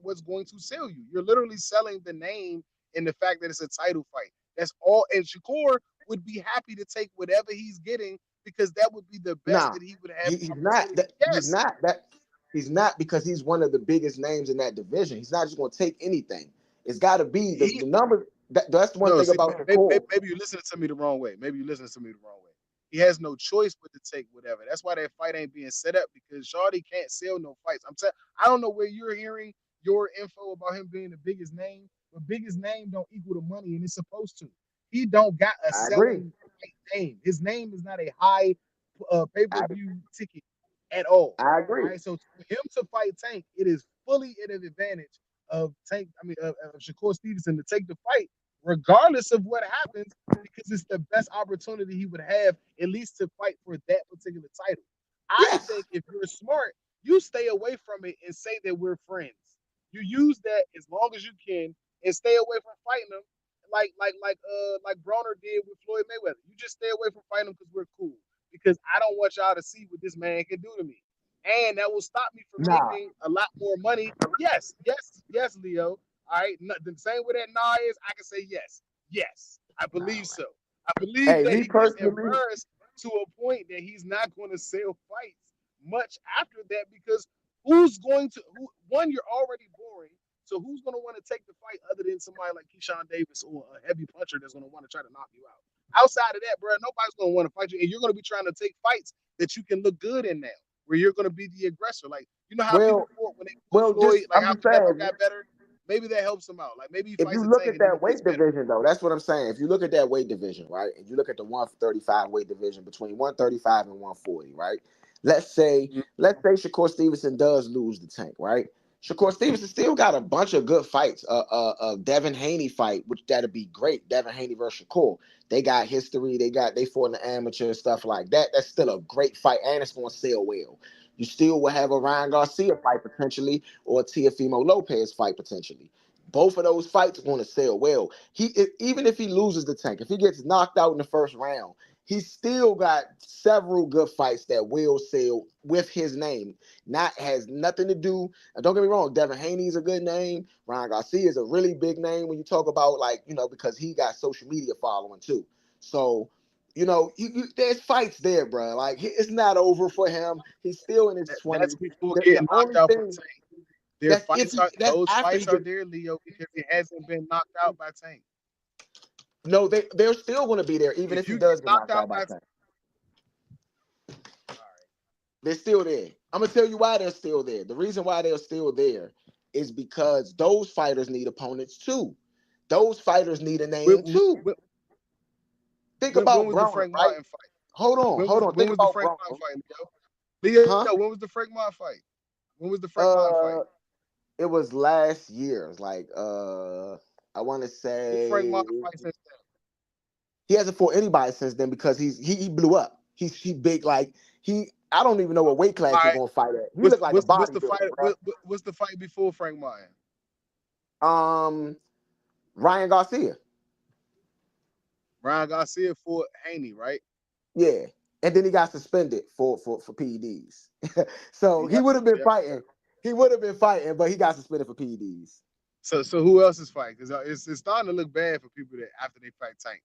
what's going to sell you. You're literally selling the name and the fact that it's a title fight. That's all. And Shakur would be happy to take whatever he's getting because that would be the best nah, that he would have he's not opportunity. that. He's Yes, not that. He's not because he's one of the biggest names in that division. He's not just going to take anything. It's got to be he the number. That's one No, thing see, about Shakur. maybe you're listening to me the wrong way. Maybe you're listening to me the wrong way. He has no choice but to take whatever. That's why that fight ain't being set up because Shawty can't sell no fights. I don't know where you're hearing your info about him being the biggest name, but biggest name don't equal the money, and it's supposed to. He don't got a I agree. selling name. His name is not a high I, pay-per-view ticket at all. I All agree. right, so for him to fight Tank, it is fully in an advantage of Tank. I mean, of Shakur Stevenson to take the fight regardless of what happens, because it's the best opportunity he would have, at least to fight for that particular title. I Yes. think if you're smart, you stay away from it and say that we're friends. You use that as long as you can and stay away from fighting them, like Broner did with Floyd Mayweather. You just stay away from fighting them because we're cool. Because I don't want y'all to see what this man can do to me, and that will stop me from Nah. making a lot more money. Yes, yes, yes, Leo. All right, the same way that nah is, I can say yes, yes. I Nah, believe man. so. I believe Hey, that me he gets personally, embarrassed to a point that he's not going to sell fights much after that because who's going to who one you're already boring, so who's going to want to take the fight other than somebody like Keyshawn Davis or a heavy puncher that's going to want to try to knock you out. Outside of that, bro, nobody's going to want to fight you, and you're going to be trying to take fights that you can look good in now, where you're going to be the aggressor. Like you know how people well, fought when they fought well, Floyd, just like I'm how just Canelo saying, got better. Maybe that helps him out. Like maybe he if fights you a look tank at and then that he gets weight better. division, though, that's what I'm saying. If you look at that weight division, right, and you look at the 135 weight division between 135 and 140, right? Let's say, Mhm. let's say Shakur Stevenson does lose the tank, right? Shakur Stevenson still got a bunch of good fights. Devin Haney fight, which that'd be great. Devin Haney versus Shakur. They got history. They fought in the amateur stuff like that. That's still a great fight, and it's going to sell well. You still will have a Ryan Garcia fight potentially, or a Teofimo Lopez fight potentially. Both of those fights are going to sell well. Even if he loses the tank, if he gets knocked out in the first round, he's still got several good fights that will sell with his name. Not has nothing to do. And don't get me wrong, Devin Haney is a good name. Ryan Garcia is a really big name when you talk about because he got social media following too. So there's fights there, bro. Like it's not over for him. He's still in his That's 20s. before The getting knocked only out by thing Tank. Their fights are that's those after he fights are gets. there, Leo, because he hasn't been knocked out by Tank. No, they're still going to be there, even if If he you get does get knocked knocked out out by by Tank. all right. They're still there. I'm gonna tell you why they're still there. The reason why they're still there is because those fighters need opponents too. Those fighters need a When, name too. when, Think when about was the Broner, Frank right? Martin fight? Hold on. When Think was the about Frank Martin Broner, fight, Leo? huh? Leo, when was the Frank Martin fight? When was the Frank Martin fight? Uh, it was last year. It was like I want to What Frank say Martin fight since then? he hasn't fought anybody since then because he blew up. He big like he. I don't even know what weight class All he's right. gonna fight at. He looked like a What's the fight? bodybuilder, bro. What's the fight before Frank Martin? Ryan Garcia. Ryan Garcia fought Haney, right? Yeah. And then he got suspended for PEDs. So He he got would have been yeah. fighting. He would have been fighting, but he got suspended for PEDs. So who else is fighting? Because it's starting to look bad for people that after they fight Tank.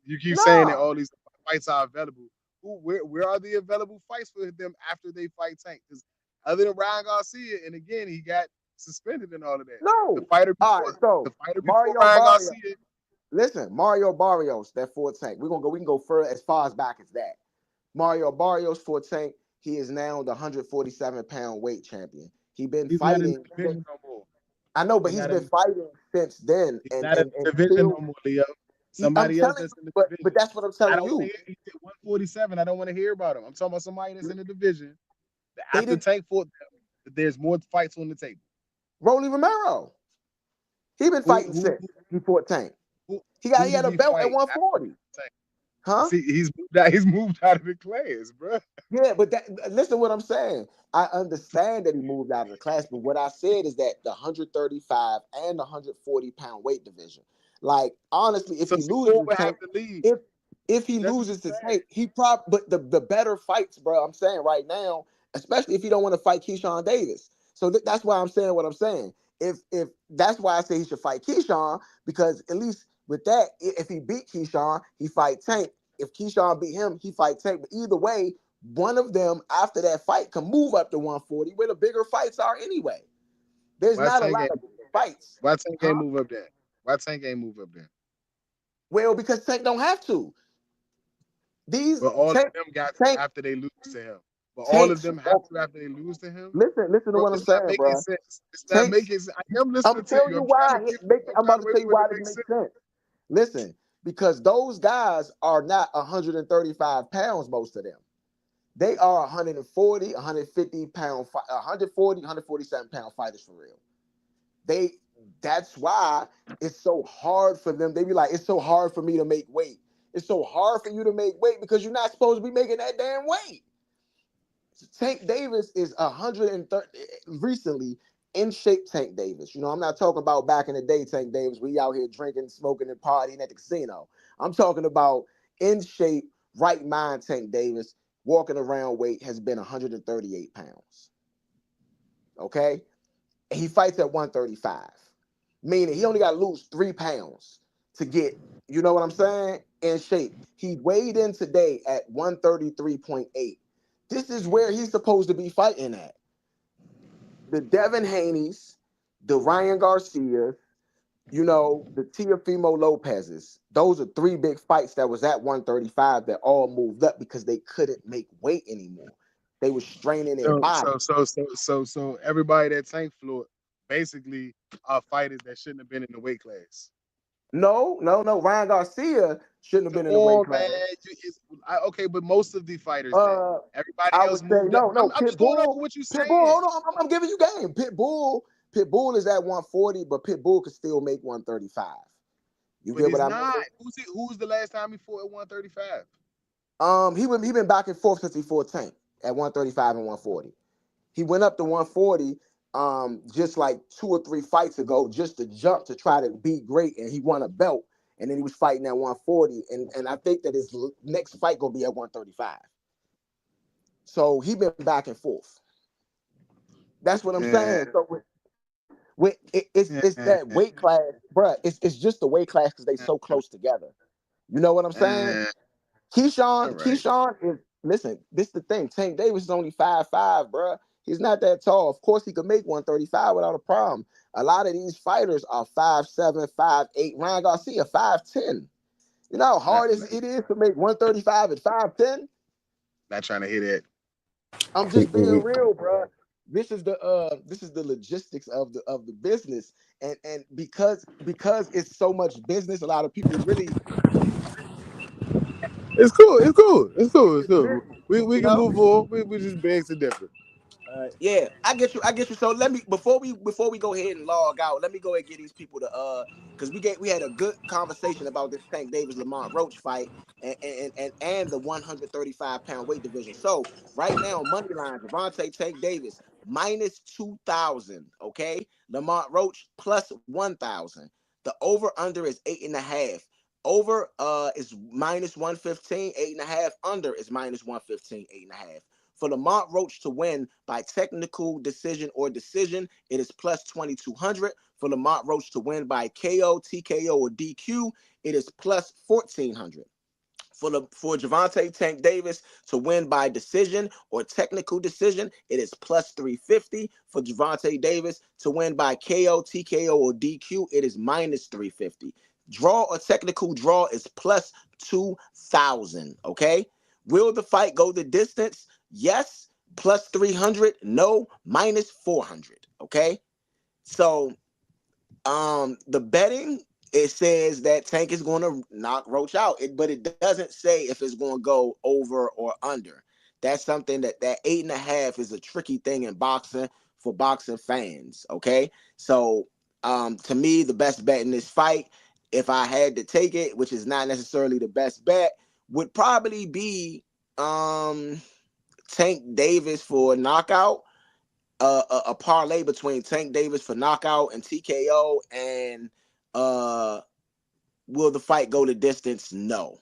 You keep saying that No. all these fights are available. Where are the available fights for them after they fight Tank? Because other than Ryan Garcia, and again he got suspended and all of that. The No. fighter All before right. So Mario Ryan Barrios. Garcia, Listen, Mario Barrios, that fought Tank. We can go further as far as back as that. Mario Barrios fought Tank. He is now the 147-pound weight champion. He been he's not in fighting. the division no more. I know, but He's he's not been in. fighting since then, He's and not in and the and division still. no more, Leo. I'm Somebody else telling that's you, in the but division. that's what I'm I telling don't want to you. hear. He's at 147. I don't want to hear about him. I'm talking about somebody that's in the division. That They after didn't. Tank fought them, that there's more fights on the table. Rolly Romero. He been Who fighting who since he fought Tank. who He who had did a he belt at fight after 140. Tank? Huh? See, he's moved out of the class, bro. Yeah, but listen what I'm saying. I understand that he moved out of the class, but what I said is that the 135 and the 140-pound weight division. Like honestly, if So he loses Shakur the would have Tank, to leave. if if he That's what loses you're the saying. Tank, but the better fights, bro. I'm saying right now, especially if he don't want to fight Keyshawn Davis. So that's why I'm saying what I'm saying. If that's why I say he should fight Keyshawn, because at least with that, if he beat Keyshawn, he fight Tank. If Keyshawn beat him, he fight Tank. But either way, one of them after that fight can move up to 140, where the bigger fights are anyway. There's Why not a Tank lot ain't of move up there? fights, Why Tank ain't huh? move up there? Why Tank ain't move up there? Well, because Tank don't have to. These But all of Tank, them got to Tank, after they lose to him. But all of Tanks. them have to after they lose to him. Listen to Bro, what I'm it's not saying, making bro. sense. It's not Tanks. making sense. I am I'm listening gonna to tell you. you I'm trying why. to give I'm I'm trying about to to wait tell you for it to why this make makes sense. sense. Listen, because those guys are not 135 pounds, most of them. They are 140, 150 pound, 140, 147-pound fighters for real. They That's why it's so hard for them. They be like, it's so hard for me to make weight. It's so hard for you to make weight because you're not supposed to be making that damn weight. Tank Davis is 130 recently in shape. Tank Davis. You know, I'm not talking about back in the day. Tank Davis, we out here drinking, smoking, and partying at the casino. I'm talking about in shape, right mind. Tank Davis walking around weight has been 138 pounds. Okay, he fights at 135, meaning he only got to lose 3 pounds to get, you know what I'm saying, in shape. He weighed in today at 133.8. This is where he's supposed to be fighting at. The Devin Haney's, the Ryan Garcia, you know, the Teofimo Lopez's. Those are three big fights that was at 135 that all moved up because they couldn't make weight anymore. They were straining their So body. so so so so so everybody that Tank flew basically are fighters that shouldn't have been in the weight class. No, no, no. Ryan Garcia shouldn't have Come been in the weight on, class. man. Okay, but most of the fighters then. Uh, Everybody I else would say moved up. no, I'm, no. I'm just going off Pitbull, of what you're Pitbull. saying. Hold on, I'm giving you game. Pitbull is at 140, but Pitbull could still make 135. You But get what it's I not. mean? Who's the last time he fought at 135? He been back and forth since he fought Tank at 135 and 140. He went up to 140 just like 2 or 3 fights ago just to jump to try to be great, and he won a belt, and then he was fighting at 140, and I think that his next fight gonna be at 135. So he been back and forth. That's what I'm Yeah, saying. So it's yeah, that weight class, bruh. It's just the weight class because they so close together. You know what I'm saying? yeah. All right. Keyshawn is listen. This is the thing. Tank Davis is only 5'5", bruh. He's not that tall. Of course, he could make 135 without a problem. A lot of these fighters are 5'7", 5'8". Ryan Garcia 5'10". You know how Not, hard not, it is to make 135 at 5'10". not trying to hear that. I'm just being real, bruh. This is the logistics of the business, and because it's so much business, a lot of people really It's cool. It's cool. It's cool. It's it's cool. business, We you can know. move on. We just begs are different. All right. Yeah, I get you. I get you. So let me before we go ahead and log out, let me go ahead and get these people to because we had a good conversation about this Tank Davis Lamont Roach fight and the 135-pound weight division. So right now, money line, Javante Tank Davis minus 2,000. Okay, Lamont Roach plus 1,000. The over under is 8.5. Over is minus 115, 8.5. Under is minus 115, 8.5. For Lamont Roach to win by technical decision or decision, it is plus 2,200. For Lamont Roach to win by KO, TKO, or DQ, it is plus 1,400. For Javante Tank Davis to win by decision or technical decision, it is plus 350. For Javante Davis to win by KO, TKO, or DQ, it is minus 350. Draw or technical draw is plus 2,000. Okay. Will the fight go the distance? Yes. Plus 300. No. Minus 400. Okay. So the betting, it says that Tank is going to knock Roach out, but it doesn't say if it's going to go over or under. That's something that 8.5 is a tricky thing in boxing for boxing fans. Okay, so to me, the best bet in this fight, if I had to take it, which is not necessarily the best bet, would probably be Tank Davis for a knockout, a parlay between Tank Davis for knockout and TKO, and will the fight go the distance? No.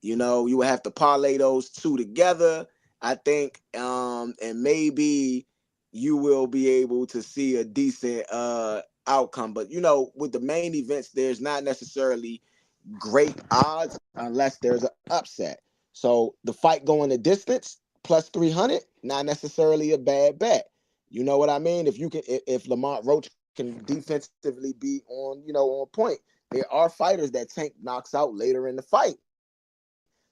You know, you would have to parlay those two together, I think, and maybe you will be able to see a decent outcome. But you know, with the main events, there's not necessarily great odds unless there's an upset. So the fight going the distance plus 300, not necessarily a bad bet. You know what I mean? If Lamont Roach can defensively be on point, there are fighters that Tank knocks out later in the fight.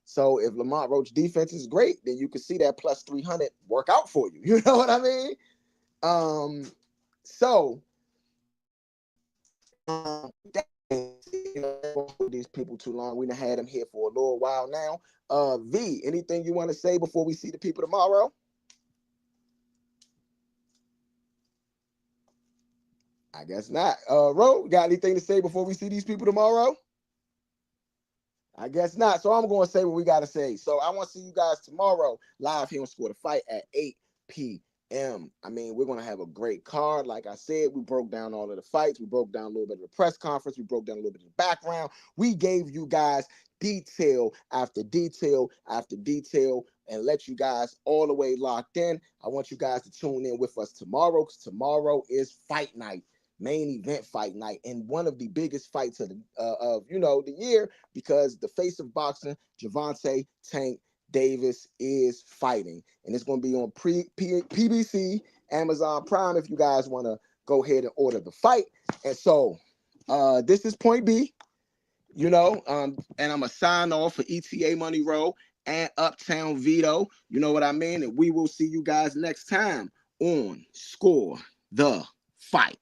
So if Lamont Roach defense is great, then you can see that plus 300 work out for you. You know what I mean? Um, so hold these people too long. We done had them here for a little while now. V, anything you want to say before we see the people tomorrow? I guess not. Ro, got anything to say before we see these people tomorrow? I guess not. So I'm going to say what we got to say. So I want to see you guys tomorrow live here on Score the Fight at 8 p.m. I mean, we're going to have a great card. Like I said, we broke down all of the fights. We broke down a little bit of the press conference. We broke down a little bit of the background. We gave you guys detail after detail after detail and let you guys all the way locked in. I want you guys to tune in with us tomorrow because tomorrow is fight night. Main event fight night and one of the biggest fights of the year because the face of boxing, Gervonta Tank Davis, is fighting, and it's going to be on PBC, Amazon Prime if you guys want to go ahead and order the fight. And so this is Point B, and I'm gonna sign off for ETA Money Roll and Uptown Vito. You know what I mean? And we will see you guys next time on Score the Fight.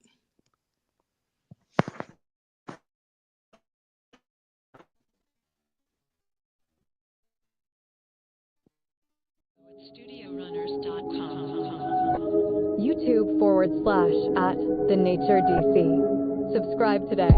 YouTube/@TheNatureDC. Subscribe today.